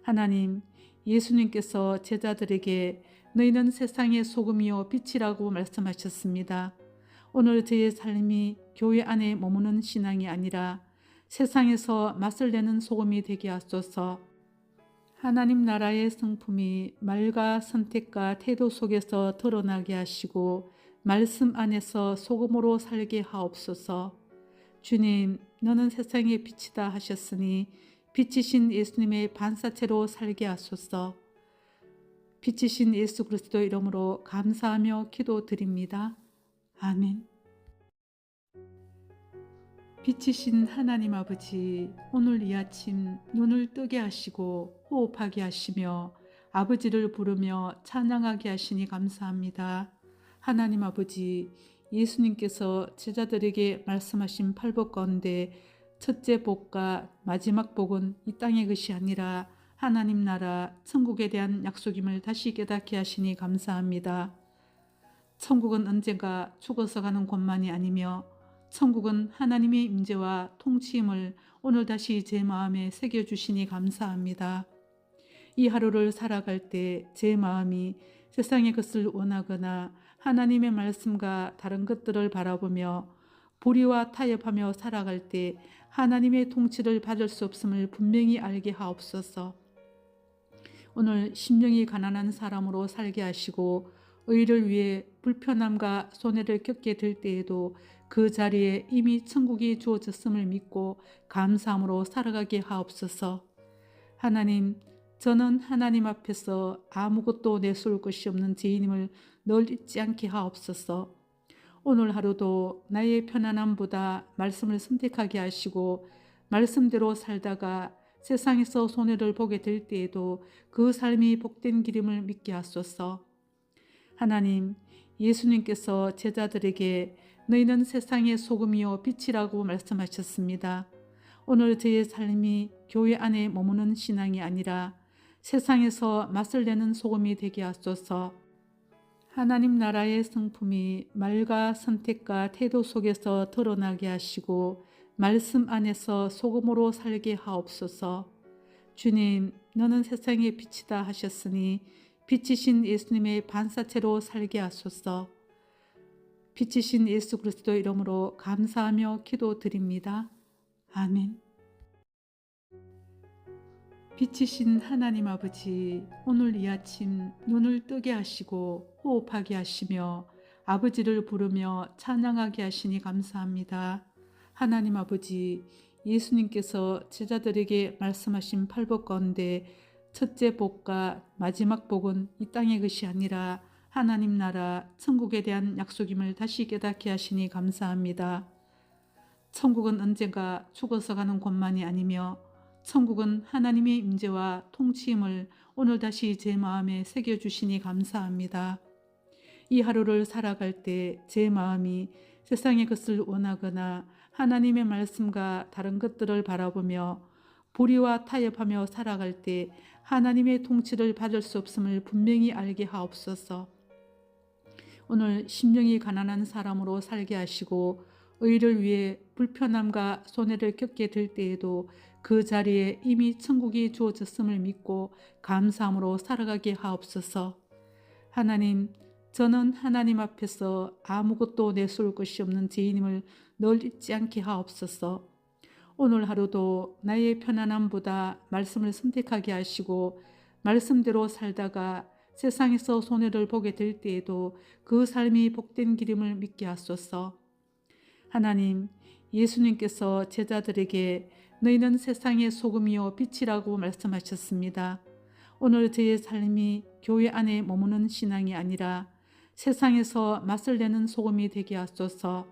하나님, 예수님께서 제자들에게 너희는 세상의 소금이요 빛이라고 말씀하셨습니다. 오늘 저의 삶이 교회 안에 머무는 신앙이 아니라 세상에서 맛을 내는 소금이 되게 하소서. 하나님 나라의 성품이 말과 선택과 태도 속에서 드러나게 하시고 말씀 안에서 소금으로 살게 하옵소서. 주님, 너는 세상의 빛이다 하셨으니 빛이신 예수님의 반사체로 살게 하소서. 빛이신 예수 그리스도 이름으로 감사하며 기도드립니다. 아멘. 빛이신 하나님 아버지, 오늘 이 아침 눈을 뜨게 하시고 호흡하게 하시며 아버지를 부르며 찬양하게 하시니 감사합니다. 하나님 아버지, 예수님께서 제자들에게 말씀하신 팔복 가운데 첫째 복과 마지막 복은 이 땅의 것이 아니라 하나님 나라 천국에 대한 약속임을 다시 깨닫게 하시니 감사합니다. 천국은 언젠가 죽어서 가는 곳만이 아니며 천국은 하나님의 임재와 통치임을 오늘 다시 제 마음에 새겨주시니 감사합니다. 이 하루를 살아갈 때 제 마음이 세상의 것을 원하거나 하나님의 말씀과 다른 것들을 바라보며 불의와 타협하며 살아갈 때 하나님의 통치를 받을 수 없음을 분명히 알게 하옵소서. 오늘 심령이 가난한 사람으로 살게 하시고 의를 위해 불편함과 손해를 겪게 될 때에도 그 자리에 이미 천국이 주어졌음을 믿고 감사함으로 살아가게 하옵소서. 하나님, 저는 하나님 앞에서 아무것도 내세울 것이 없는 죄인임을 늘 잊지 않게 하옵소서. 오늘 하루도 나의 편안함보다 말씀을 선택하게 하시고 말씀대로 살다가 세상에서 손해를 보게 될 때에도 그 삶이 복된 길임을 믿게 하소서. 하나님, 예수님께서 제자들에게 너희는 세상의 소금이요 빛이라고 말씀하셨습니다. 오늘 저의 삶이 교회 안에 머무는 신앙이 아니라 세상에서 맛을 내는 소금이 되게 하소서. 하나님 나라의 성품이 말과 선택과 태도 속에서 드러나게 하시고 말씀 안에서 소금으로 살게 하옵소서. 주님, 너는 세상의 빛이다 하셨으니 빛이신 예수님의 반사체로 살게 하소서. 빛이신 예수 그리스도 이름으로 감사하며 기도드립니다. 아멘. 빛이신 하나님 아버지, 오늘 이 아침 눈을 뜨게 하시고 호흡하게 하시며 아버지를 부르며 찬양하게 하시니 감사합니다. 하나님 아버지, 예수님께서 제자들에게 말씀하신 팔복 가운데 첫째 복과 마지막 복은 이 땅의 것이 아니라 하나님 나라 천국에 대한 약속임을 다시 깨닫게 하시니 감사합니다. 천국은 언젠가 죽어서 가는 곳만이 아니며 천국은 하나님의 임재와 통치임을 오늘 다시 제 마음에 새겨주시니 감사합니다. 이 하루를 살아갈 때 제 마음이 세상의 것을 원하거나 하나님의 말씀과 다른 것들을 바라보며 불의와 타협하며 살아갈 때 하나님의 통치를 받을 수 없음을 분명히 알게 하옵소서. 오늘 심령이 가난한 사람으로 살게 하시고 의를 위해 불편함과 손해를 겪게 될 때에도 그 자리에 이미 천국이 주어졌음을 믿고 감사함으로 살아가게 하옵소서. 하나님, 저는 하나님 앞에서 아무것도 내세울 것이 없는 죄인임을 늘 잊지 않게 하옵소서. 오늘 하루도 나의 편안함보다 말씀을 선택하게 하시고 말씀대로 살다가 세상에서 손해를 보게 될 때에도 그 삶이 복된 길임을 믿게 하소서. 하나님, 예수님께서 제자들에게 너희는 세상의 소금이요 빛이라고 말씀하셨습니다. 오늘 저의 삶이 교회 안에 머무는 신앙이 아니라 세상에서 맛을 내는 소금이 되게 하소서.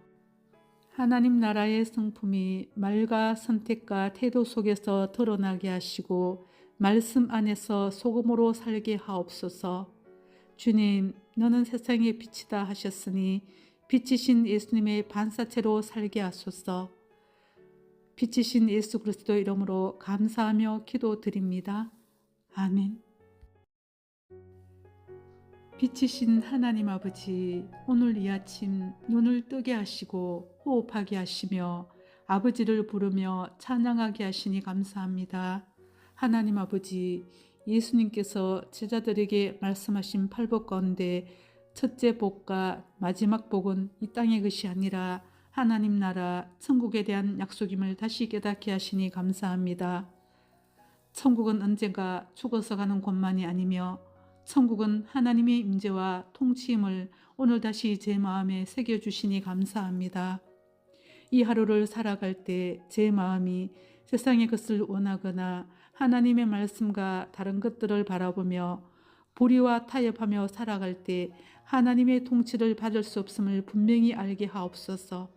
하나님 나라의 성품이 말과 선택과 태도 속에서 드러나게 하시고 말씀 안에서 소금으로 살게 하옵소서. 주님, 너는 세상의 빛이다 하셨으니 빛이신 예수님의 반사체로 살게 하소서. 빛이신 예수 그리스도 이름으로 감사하며 기도드립니다. 아멘. 빛이신 하나님 아버지, 오늘 이 아침 눈을 뜨게 하시고 호흡하게 하시며 아버지를 부르며 찬양하게 하시니 감사합니다. 하나님 아버지, 예수님께서 제자들에게 말씀하신 팔복 가운데 첫째 복과 마지막 복은 이 땅의 것이 아니라 하나님 나라 천국에 대한 약속임을 다시 깨닫게 하시니 감사합니다. 천국은 언젠가 죽어서 가는 곳만이 아니며 천국은 하나님의 임재와 통치임을 오늘 다시 제 마음에 새겨주시니 감사합니다. 이 하루를 살아갈 때 제 마음이 세상의 것을 원하거나 하나님의 말씀과 다른 것들을 바라보며 불의와 타협하며 살아갈 때 하나님의 통치를 받을 수 없음을 분명히 알게 하옵소서.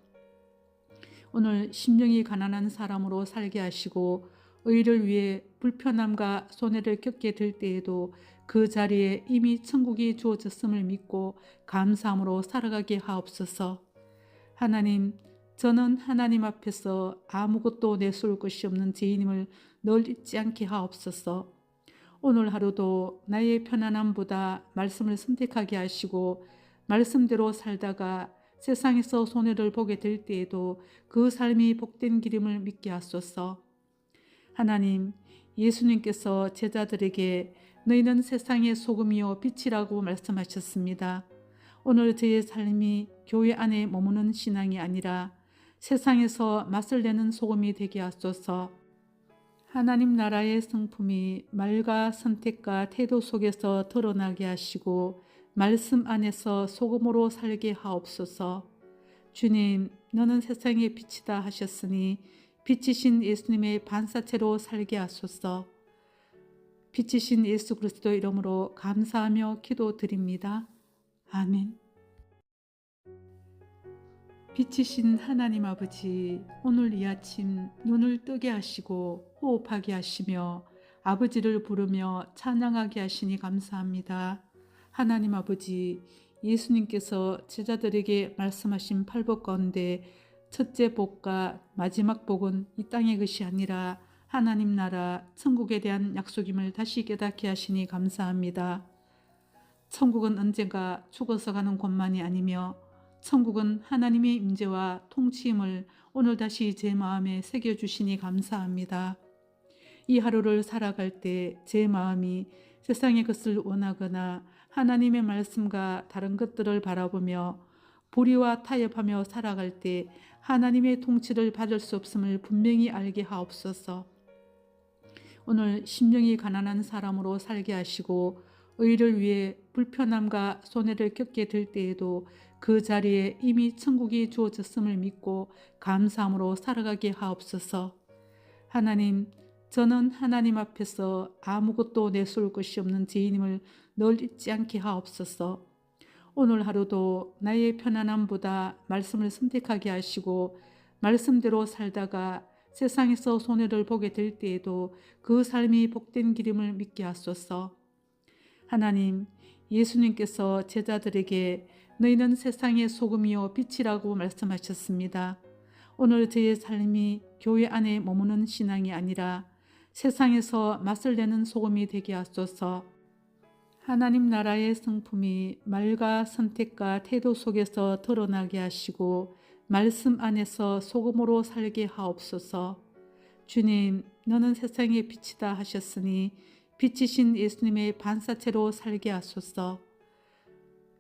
오늘 심령이 가난한 사람으로 살게 하시고 의를 위해 불편함과 손해를 겪게 될 때에도 그 자리에 이미 천국이 주어졌음을 믿고 감사함으로 살아가게 하옵소서. 하나님, 저는 하나님 앞에서 아무것도 내세울 것이 없는 죄인임을 늘 잊지 않게 하옵소서. 오늘 하루도 나의 편안함보다 말씀을 선택하게 하시고 말씀대로 살다가 세상에서 손해를 보게 될 때에도 그 삶이 복된 길임을 믿게 하소서. 하나님, 예수님께서 제자들에게 너희는 세상의 소금이요 빛이라고 말씀하셨습니다. 오늘 저의 삶이 교회 안에 머무는 신앙이 아니라 세상에서 맛을 내는 소금이 되게 하소서. 하나님 나라의 성품이 말과 선택과 태도 속에서 드러나게 하시고 말씀 안에서 소금으로 살게 하옵소서. 주님, 너는 세상의 빛이다 하셨으니 빛이신 예수님의 반사체로 살게 하소서. 빛이신 예수 그리스도 이름으로 감사하며 기도드립니다. 아멘. 빛이신 하나님 아버지, 오늘 이 아침 눈을 뜨게 하시고 호흡하게 하시며 아버지를 부르며 찬양하게 하시니 감사합니다. 하나님 아버지, 예수님께서 제자들에게 말씀하신 팔복 가운데 첫째 복과 마지막 복은 이 땅의 것이 아니라 하나님 나라 천국에 대한 약속임을 다시 깨닫게 하시니 감사합니다. 천국은 언젠가 죽어서 가는 곳만이 아니며 천국은 하나님의 임재와 통치임을 오늘 다시 제 마음에 새겨주시니 감사합니다. 이 하루를 살아갈 때 제 마음이 세상의 것을 원하거나 하나님의 말씀과 다른 것들을 바라보며 불의와 타협하며 살아갈 때 하나님의 통치를 받을 수 없음을 분명히 알게 하옵소서. 오늘 심령이 가난한 사람으로 살게 하시고 의를 위해 불편함과 손해를 겪게 될 때에도 그 자리에 이미 천국이 주어졌음을 믿고 감사함으로 살아가게 하옵소서. 하나님, 저는 하나님 앞에서 아무것도 내세울 것이 없는 죄인임을 늘 잊지 않게 하옵소서. 오늘 하루도 나의 편안함보다 말씀을 선택하게 하시고 말씀대로 살다가 세상에서 손해를 보게 될 때에도 그 삶이 복된 길임을 믿게 하소서. 하나님, 예수님께서 제자들에게 너희는 세상의 소금이요 빛이라고 말씀하셨습니다. 오늘 저의 삶이 교회 안에 머무는 신앙이 아니라 세상에서 맛을 내는 소금이 되게 하소서. 하나님 나라의 성품이 말과 선택과 태도 속에서 드러나게 하시고 말씀 안에서 소금으로 살게 하옵소서. 주님, 너는 세상의 빛이다 하셨으니 빛이신 예수님의 반사체로 살게 하소서.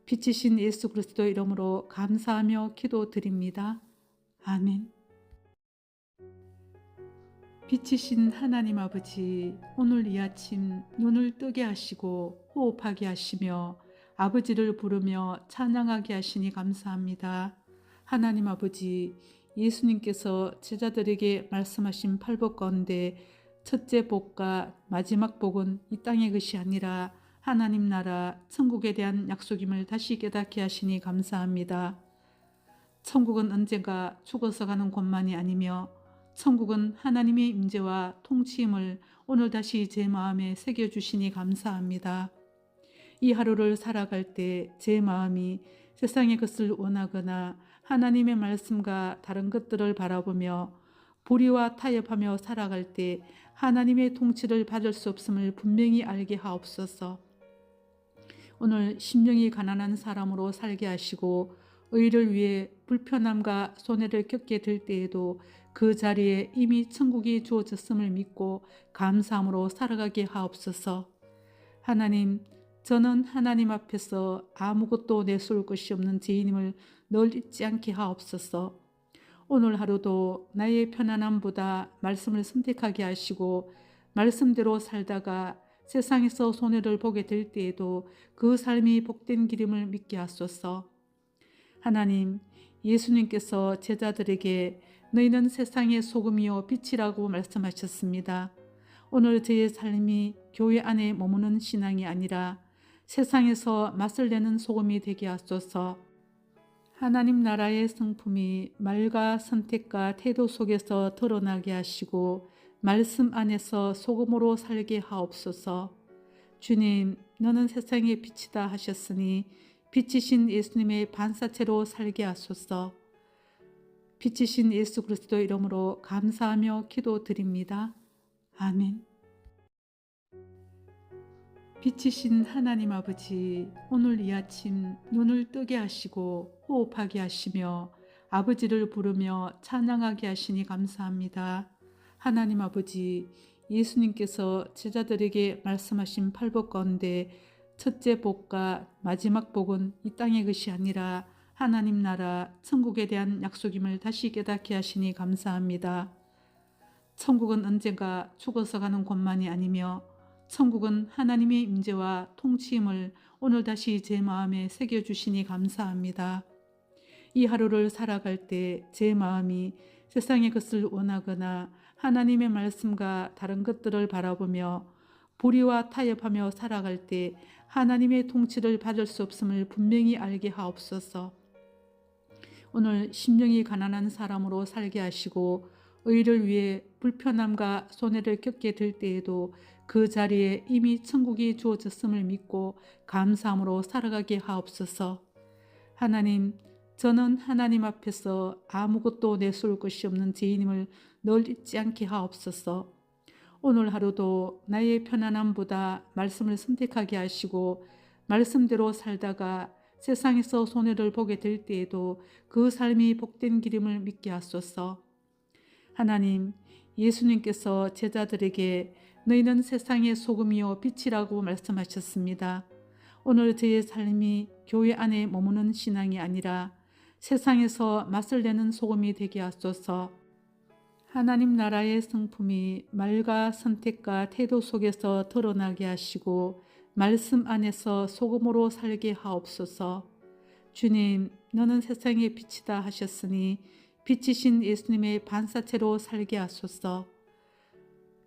빛이신 예수 그리스도 이름으로 감사하며 기도드립니다. 아멘. 빛이신 하나님 아버지, 오늘 이 아침 눈을 뜨게 하시고 호흡하게 하시며 아버지를 부르며 찬양하게 하시니 감사합니다. 하나님 아버지, 예수님께서 제자들에게 말씀하신 팔복 가운데 첫째 복과 마지막 복은 이 땅의 것이 아니라 하나님 나라 천국에 대한 약속임을 다시 깨닫게 하시니 감사합니다. 천국은 언젠가 죽어서 가는 곳만이 아니며 천국은 하나님의 임재와 통치임을 오늘 다시 제 마음에 새겨주시니 감사합니다. 이 하루를 살아갈 때 제 마음이 세상의 것을 원하거나 하나님의 말씀과 다른 것들을 바라보며 불의와 타협하며 살아갈 때 하나님의 통치를 받을 수 없음을 분명히 알게 하옵소서. 오늘 심령이 가난한 사람으로 살게 하시고 의를 위해 불편함과 손해를 겪게 될 때에도 그 자리에 이미 천국이 주어졌음을 믿고 감사함으로 살아가게 하옵소서. 하나님, 저는 하나님 앞에서 아무것도 내세울 것이 없는 죄인임을 늘 잊지 않게 하옵소서. 오늘 하루도 나의 편안함보다 말씀을 선택하게 하시고 말씀대로 살다가 세상에서 손해를 보게 될 때에도 그 삶이 복된 길임을 믿게 하소서. 하나님, 예수님께서 제자들에게 너희는 세상의 소금이요 빛이라고 말씀하셨습니다. 오늘 저의 삶이 교회 안에 머무는 신앙이 아니라 세상에서 맛을 내는 소금이 되게 하소서. 하나님 나라의 성품이 말과 선택과 태도 속에서 드러나게 하시고 말씀 안에서 소금으로 살게 하옵소서. 주님, 너는 세상의 빛이다 하셨으니 빛이신 예수님의 반사체로 살게 하소서. 빛이신 예수 그리스도 이름으로 감사하며 기도드립니다. 아멘. 빛이신 하나님 아버지, 오늘 이 아침 눈을 뜨게 하시고 호흡하게 하시며 아버지를 부르며 찬양하게 하시니 감사합니다. 하나님 아버지, 예수님께서 제자들에게 말씀하신 팔복 가운데 첫째 복과 마지막 복은 이 땅의 것이 아니라 하나님 나라 천국에 대한 약속임을 다시 깨닫게 하시니 감사합니다. 천국은 언젠가 죽어서 가는 곳만이 아니며 천국은 하나님의 임재와 통치임을 오늘 다시 제 마음에 새겨주시니 감사합니다. 이 하루를 살아갈 때 제 마음이 세상의 것을 원하거나 하나님의 말씀과 다른 것들을 바라보며 불의와 타협하며 살아갈 때 하나님의 통치를 받을 수 없음을 분명히 알게 하옵소서. 오늘 심령이 가난한 사람으로 살게 하시고 의를 위해 불편함과 손해를 겪게 될 때에도 그 자리에 이미 천국이 주어졌음을 믿고 감사함으로 살아가게 하옵소서. 하나님, 저는 하나님 앞에서 아무것도 내세울 것이 없는 죄인임을 늘 잊지 않게 하옵소서. 오늘 하루도 나의 편안함보다 말씀을 선택하게 하시고 말씀대로 살다가 세상에서 손해를 보게 될 때에도 그 삶이 복된 길임을 믿게 하소서. 하나님, 예수님께서 제자들에게 너희는 세상의 소금이요 빛이라고 말씀하셨습니다. 오늘 저의 삶이 교회 안에 머무는 신앙이 아니라 세상에서 맛을 내는 소금이 되게 하소서. 하나님 나라의 성품이 말과 선택과 태도 속에서 드러나게 하시고 말씀 안에서 소금으로 살게 하옵소서. 주님, 너는 세상의 빛이다 하셨으니 빛이신 예수님의 반사체로 살게 하소서.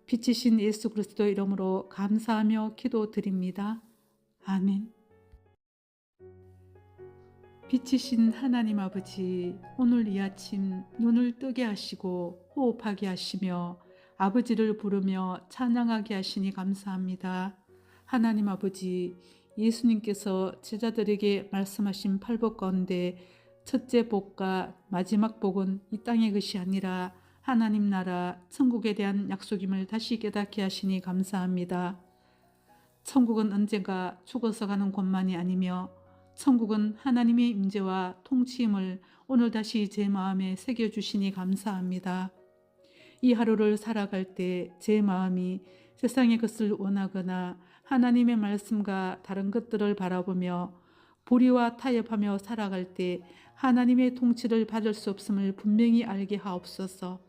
빛이신 예수 그리스도 이름으로 감사하며 기도드립니다. 아멘. 빛이신 하나님 아버지, 오늘 이 아침 눈을 뜨게 하시고 호흡하게 하시며 아버지를 부르며 찬양하게 하시니 감사합니다. 하나님 아버지, 예수님께서 제자들에게 말씀하신 팔복 가운데 첫째 복과 마지막 복은 이 땅의 것이 아니라 하나님 나라 천국에 대한 약속임을 다시 깨닫게 하시니 감사합니다. 천국은 언젠가 죽어서 가는 곳만이 아니며 천국은 하나님의 임재와 통치임을 오늘 다시 제 마음에 새겨주시니 감사합니다. 이 하루를 살아갈 때 제 마음이 세상의 것을 원하거나 하나님의 말씀과 다른 것들을 바라보며 불의와 타협하며 살아갈 때 하나님의 통치를 받을 수 없음을 분명히 알게 하옵소서.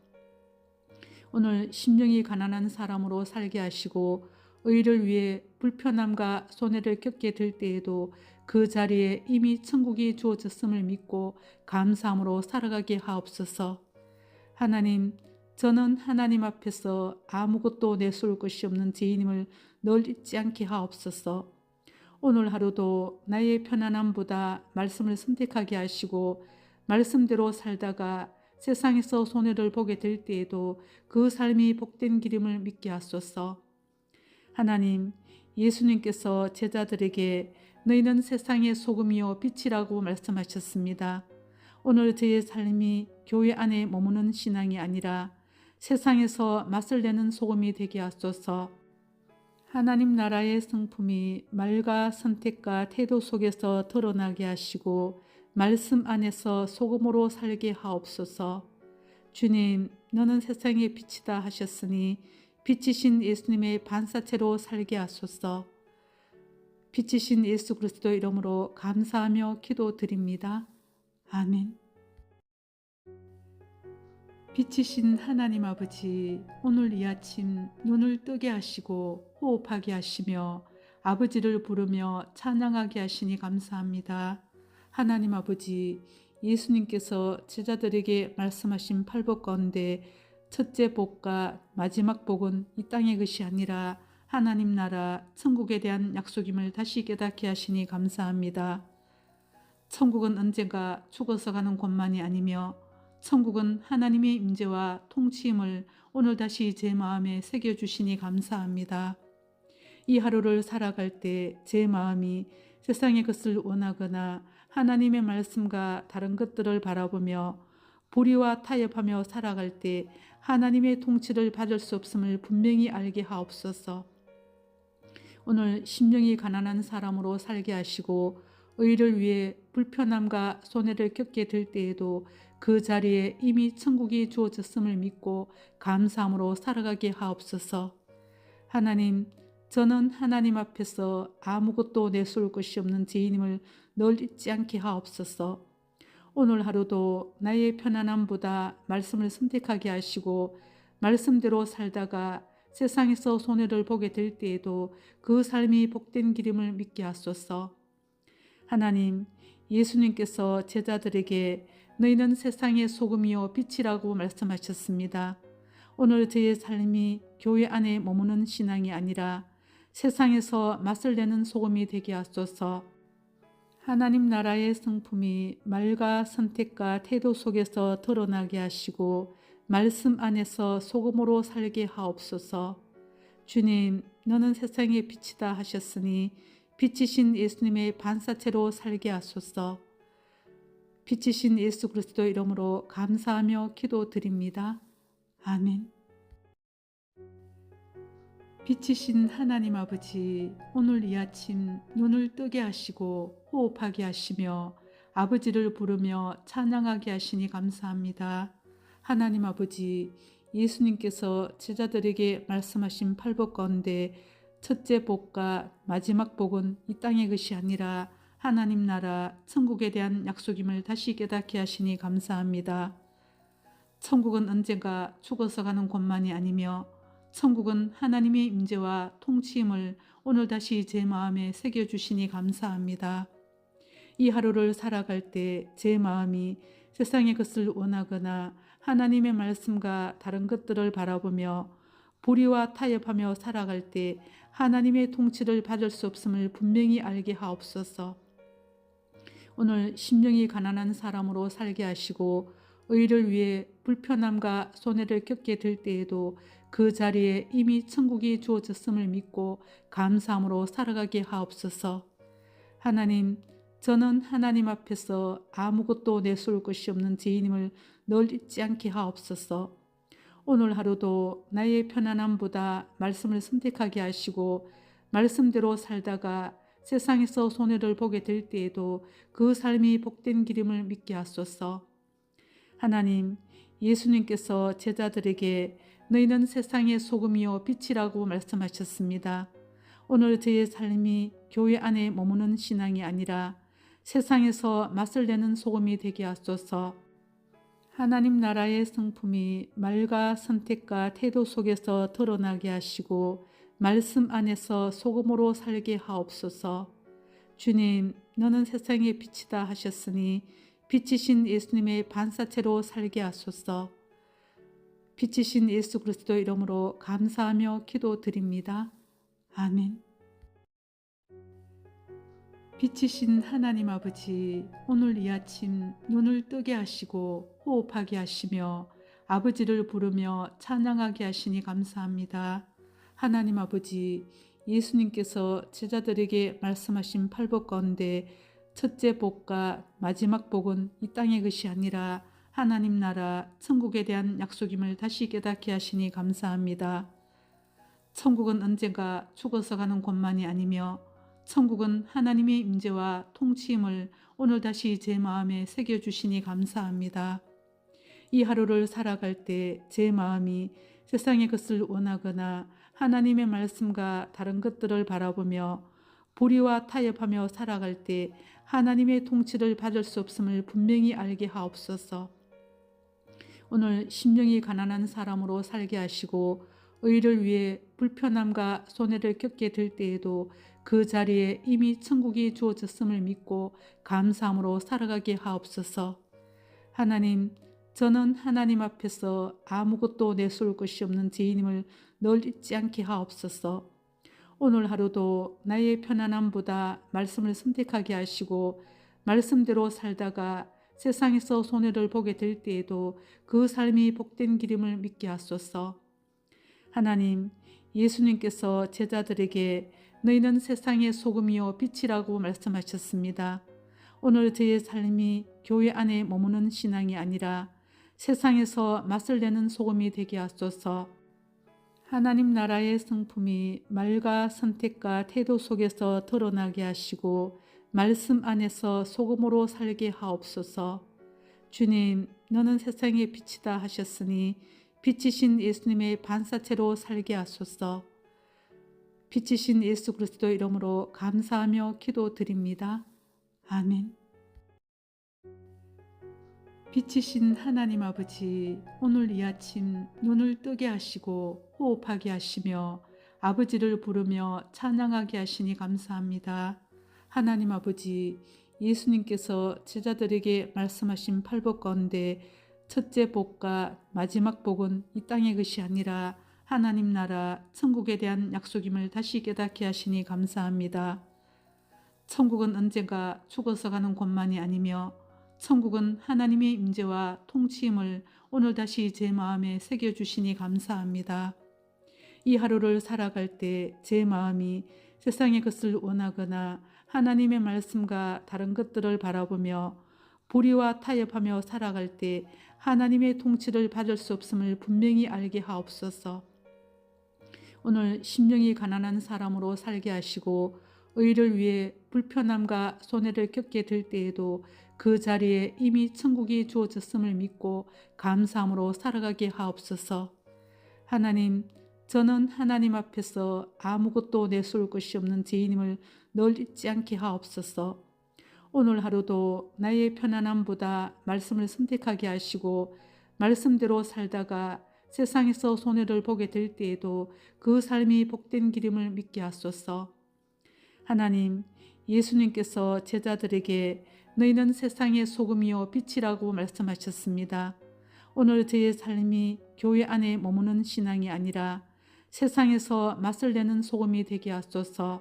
오늘 심령이 가난한 사람으로 살게 하시고 의를 위해 불편함과 손해를 겪게 될 때에도 그 자리에 이미 천국이 주어졌음을 믿고 감사함으로 살아가게 하옵소서. 하나님, 저는 하나님 앞에서 아무것도 내세울 것이 없는 죄인임을 늘 잊지 않게 하옵소서. 오늘 하루도 나의 편안함보다 말씀을 선택하게 하시고 말씀대로 살다가 세상에서 손해를 보게 될 때에도 그 삶이 복된 길임을 믿게 하소서. 하나님, 예수님께서 제자들에게 너희는 세상의 소금이요 빛이라고 말씀하셨습니다. 오늘 저의 삶이 교회 안에 머무는 신앙이 아니라 세상에서 맛을 내는 소금이 되게 하소서. 하나님 나라의 성품이 말과 선택과 태도 속에서 드러나게 하시고 말씀 안에서 소금으로 살게 하옵소서. 주님, 너는 세상의 빛이다 하셨으니 빛이신 예수님의 반사체로 살게 하소서. 빛이신 예수 그리스도 이름으로 감사하며 기도드립니다. 아멘. 빛이신 하나님 아버지, 오늘 이 아침 눈을 뜨게 하시고 호흡하게 하시며 아버지를 부르며 찬양하게 하시니 감사합니다. 하나님 아버지, 예수님께서 제자들에게 말씀하신 팔복 가운데 첫째 복과 마지막 복은 이 땅의 것이 아니라 하나님 나라 천국에 대한 약속임을 다시 깨닫게 하시니 감사합니다. 천국은 언젠가 죽어서 가는 곳만이 아니며 천국은 하나님의 임재와 통치임을 오늘 다시 제 마음에 새겨주시니 감사합니다. 이 하루를 살아갈 때 제 마음이 세상의 것을 원하거나 하나님의 말씀과 다른 것들을 바라보며 불의와 타협하며 살아갈 때 하나님의 통치를 받을 수 없음을 분명히 알게 하옵소서. 오늘 심령이 가난한 사람으로 살게 하시고 의를 위해 불편함과 손해를 겪게 될 때에도 그 자리에 이미 천국이 주어졌음을 믿고 감사함으로 살아가게 하옵소서. 하나님, 저는 하나님 앞에서 아무것도 내세울 것이 없는 죄인임을 늘 잊지 않게 하옵소서. 오늘 하루도 나의 편안함보다 말씀을 선택하게 하시고 말씀대로 살다가 세상에서 손해를 보게 될 때에도 그 삶이 복된 길임을 믿게 하소서. 하나님, 예수님께서 제자들에게 너희는 세상의 소금이요 빛이라고 말씀하셨습니다. 오늘 저의 삶이 교회 안에 머무는 신앙이 아니라 세상에서 맛을 내는 소금이 되게 하소서. 하나님 나라의 성품이 말과 선택과 태도 속에서 드러나게 하시고 말씀 안에서 소금으로 살게 하옵소서. 주님, 너는 세상의 빛이다 하셨으니 빛이신 예수님의 반사체로 살게 하소서. 빛이신 예수 그리스도 이름으로 감사하며 기도드립니다. 아멘. 빛이신 하나님 아버지, 오늘 이 아침 눈을 뜨게 하시고 호흡하게 하시며 아버지를 부르며 찬양하게 하시니 감사합니다. 하나님 아버지, 예수님께서 제자들에게 말씀하신 팔복 가운데 첫째 복과 마지막 복은 이 땅의 것이 아니라 하나님 나라 천국에 대한 약속임을 다시 깨닫게 하시니 감사합니다. 천국은 언젠가 죽어서 가는 곳만이 아니며 천국은 하나님의 임재와 통치임을 오늘 다시 제 마음에 새겨주시니 감사합니다. 이 하루를 살아갈 때 제 마음이 세상의 것을 원하거나 하나님의 말씀과 다른 것들을 바라보며 불의와 타협하며 살아갈 때 하나님의 통치를 받을 수 없음을 분명히 알게 하옵소서. 오늘 심령이 가난한 사람으로 살게 하시고 의를 위해 불편함과 손해를 겪게 될 때에도 그 자리에 이미 천국이 주어졌음을 믿고 감사함으로 살아가게 하옵소서. 하나님, 저는 하나님 앞에서 아무것도 내세울 것이 없는 죄인임을 늘 잊지 않게 하옵소서. 오늘 하루도 나의 편안함보다 말씀을 선택하게 하시고 말씀대로 살다가 세상에서 손해를 보게 될 때에도 그 삶이 복된 길임을 믿게 하소서. 하나님, 예수님께서 제자들에게 너희는 세상의 소금이요 빛이라고 말씀하셨습니다. 오늘 저의 삶이 교회 안에 머무는 신앙이 아니라 세상에서 맛을 내는 소금이 되게 하소서. 하나님 나라의 성품이 말과 선택과 태도 속에서 드러나게 하시고 말씀 안에서 소금으로 살게 하옵소서. 주님, 너는 세상의 빛이다 하셨으니 빛이신 예수님의 반사체로 살게 하소서. 빛이신 예수 그리스도 이름으로 감사하며 기도드립니다. 아멘. 빛이신 하나님 아버지, 오늘 이 아침 눈을 뜨게 하시고 호흡하게 하시며 아버지를 부르며 찬양하게 하시니 감사합니다. 하나님 아버지, 예수님께서 제자들에게 말씀하신 팔복 가운데 첫째 복과 마지막 복은 이 땅의 것이 아니라 하나님 나라 천국에 대한 약속임을 다시 깨닫게 하시니 감사합니다. 천국은 언젠가 죽어서 가는 곳만이 아니며 천국은 하나님의 임재와 통치임을 오늘 다시 제 마음에 새겨주시니 감사합니다. 이 하루를 살아갈 때 제 마음이 세상의 것을 원하거나 하나님의 말씀과 다른 것들을 바라보며 불의와 타협하며 살아갈 때 하나님의 통치를 받을 수 없음을 분명히 알게 하옵소서. 오늘 심령이 가난한 사람으로 살게 하시고 의를 위해 불편함과 손해를 겪게 될 때에도 그 자리에 이미 천국이 주어졌음을 믿고 감사함으로 살아가게 하옵소서. 하나님, 저는 하나님 앞에서 아무것도 내세울 것이 없는 죄인임을 늘 잊지 않게 하옵소서. 오늘 하루도 나의 편안함보다 말씀을 선택하게 하시고 말씀대로 살다가 세상에서 손해를 보게 될 때에도 그 삶이 복된 길임을 믿게 하소서. 하나님, 예수님께서 제자들에게 너희는 세상의 소금이요 빛이라고 말씀하셨습니다. 오늘 저의 삶이 교회 안에 머무는 신앙이 아니라 세상에서 맛을 내는 소금이 되게 하소서. 하나님 나라의 성품이 말과 선택과 태도 속에서 드러나게 하시고 말씀 안에서 소금으로 살게 하옵소서. 주님, 너는 세상의 빛이다 하셨으니 빛이신 예수님의 반사체로 살게 하소서. 빛이신 예수 그리스도 이름으로 감사하며 기도드립니다. 아멘. 빛이신 하나님 아버지, 오늘 이 아침 눈을 뜨게 하시고 호흡하게 하시며 아버지를 부르며 찬양하게 하시니 감사합니다. 하나님 아버지, 예수님께서 제자들에게 말씀하신 팔복 가운데 첫째 복과 마지막 복은 이 땅의 것이 아니라 하나님 나라 천국에 대한 약속임을 다시 깨닫게 하시니 감사합니다. 천국은 언젠가 죽어서 가는 곳만이 아니며 천국은 하나님의 임재와 통치임을 오늘 다시 제 마음에 새겨주시니 감사합니다. 이 하루를 살아갈 때 제 마음이 세상의 것을 원하거나 하나님의 말씀과 다른 것들을 바라보며 불의와 타협하며 살아갈 때 하나님의 통치를 받을 수 없음을 분명히 알게 하옵소서. 오늘 심령이 가난한 사람으로 살게 하시고 의를 위해 불편함과 손해를 겪게 될 때에도 그 자리에 이미 천국이 주어졌음을 믿고 감사함으로 살아가게 하옵소서. 하나님, 저는 하나님 앞에서 아무것도 내세울 것이 없는 죄인임을 늘 잊지 않게 하옵소서. 오늘 하루도 나의 편안함보다 말씀을 선택하게 하시고 말씀대로 살다가 세상에서 손해를 보게 될 때에도 그 삶이 복된 길임을 믿게 하소서. 하나님, 예수님께서 제자들에게 너희는 세상의 소금이요 빛이라고 말씀하셨습니다. 오늘 저의 삶이 교회 안에 머무는 신앙이 아니라 세상에서 맛을 내는 소금이 되게 하소서.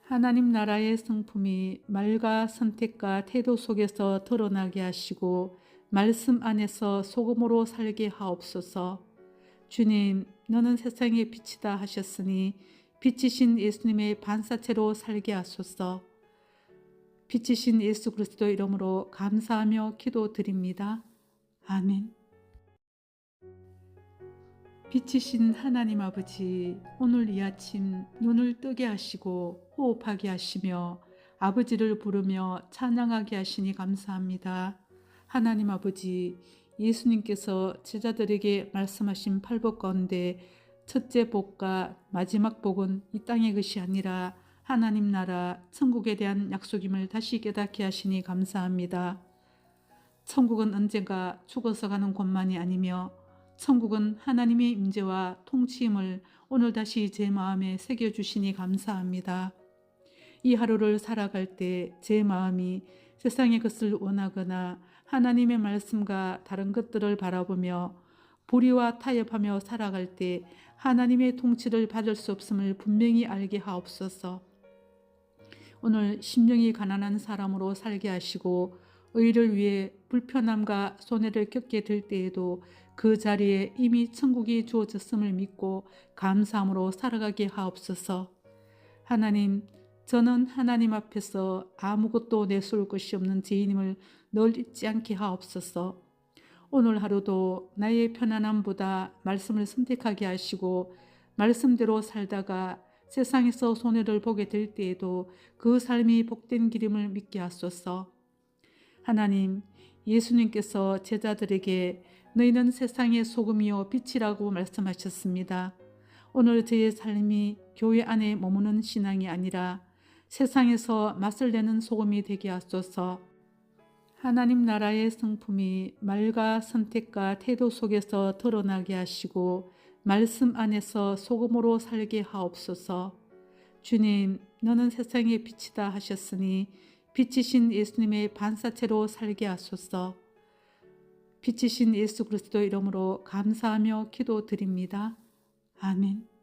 하나님 나라의 성품이 말과 선택과 태도 속에서 드러나게 하시고 말씀 안에서 소금으로 살게 하옵소서. 주님, 너는 세상의 빛이다 하셨으니 빛이신 예수님의 반사체로 살게 하소서. 빛이신 예수 그리스도 이름으로 감사하며 기도드립니다. 아멘. 빛이신 하나님 아버지, 오늘 이 아침 눈을 뜨게 하시고 호흡하게 하시며 아버지를 부르며 찬양하게 하시니 감사합니다. 하나님 아버지, 예수님께서 제자들에게 말씀하신 팔복 가운데 첫째 복과 마지막 복은 이 땅의 것이 아니라 하나님 나라 천국에 대한 약속임을 다시 깨닫게 하시니 감사합니다. 천국은 언젠가 죽어서 가는 곳만이 아니며 천국은 하나님의 임재와 통치임을 오늘 다시 제 마음에 새겨주시니 감사합니다. 이 하루를 살아갈 때 제 마음이 세상의 것을 원하거나 하나님의 말씀과 다른 것들을 바라보며 불의와 타협하며 살아갈 때 하나님의 통치를 받을 수 없음을 분명히 알게 하옵소서. 오늘 심령이 가난한 사람으로 살게 하시고 의를 위해 불편함과 손해를 겪게 될 때에도 그 자리에 이미 천국이 주어졌음을 믿고 감사함으로 살아가게 하옵소서. 하나님, 저는 하나님 앞에서 아무것도 내세울 것이 없는 죄인임을 늘 잊지 않게 하옵소서. 오늘 하루도 나의 편안함보다 말씀을 선택하게 하시고 말씀대로 살다가 세상에서 손해를 보게 될 때에도 그 삶이 복된 길임을 믿게 하소서. 하나님, 예수님께서 제자들에게 너희는 세상의 소금이요 빛이라고 말씀하셨습니다. 오늘 저의 삶이 교회 안에 머무는 신앙이 아니라 세상에서 맛을 내는 소금이 되게 하소서. 하나님 나라의 성품이 말과 선택과 태도 속에서 드러나게 하시고 말씀 안에서 소금으로 살게 하옵소서. 주님, 너는 세상의 빛이다 하셨으니 빛이신 예수님의 반사체로 살게 하소서. 빛이신 예수 그리스도 이름으로 감사하며 기도드립니다. 아멘.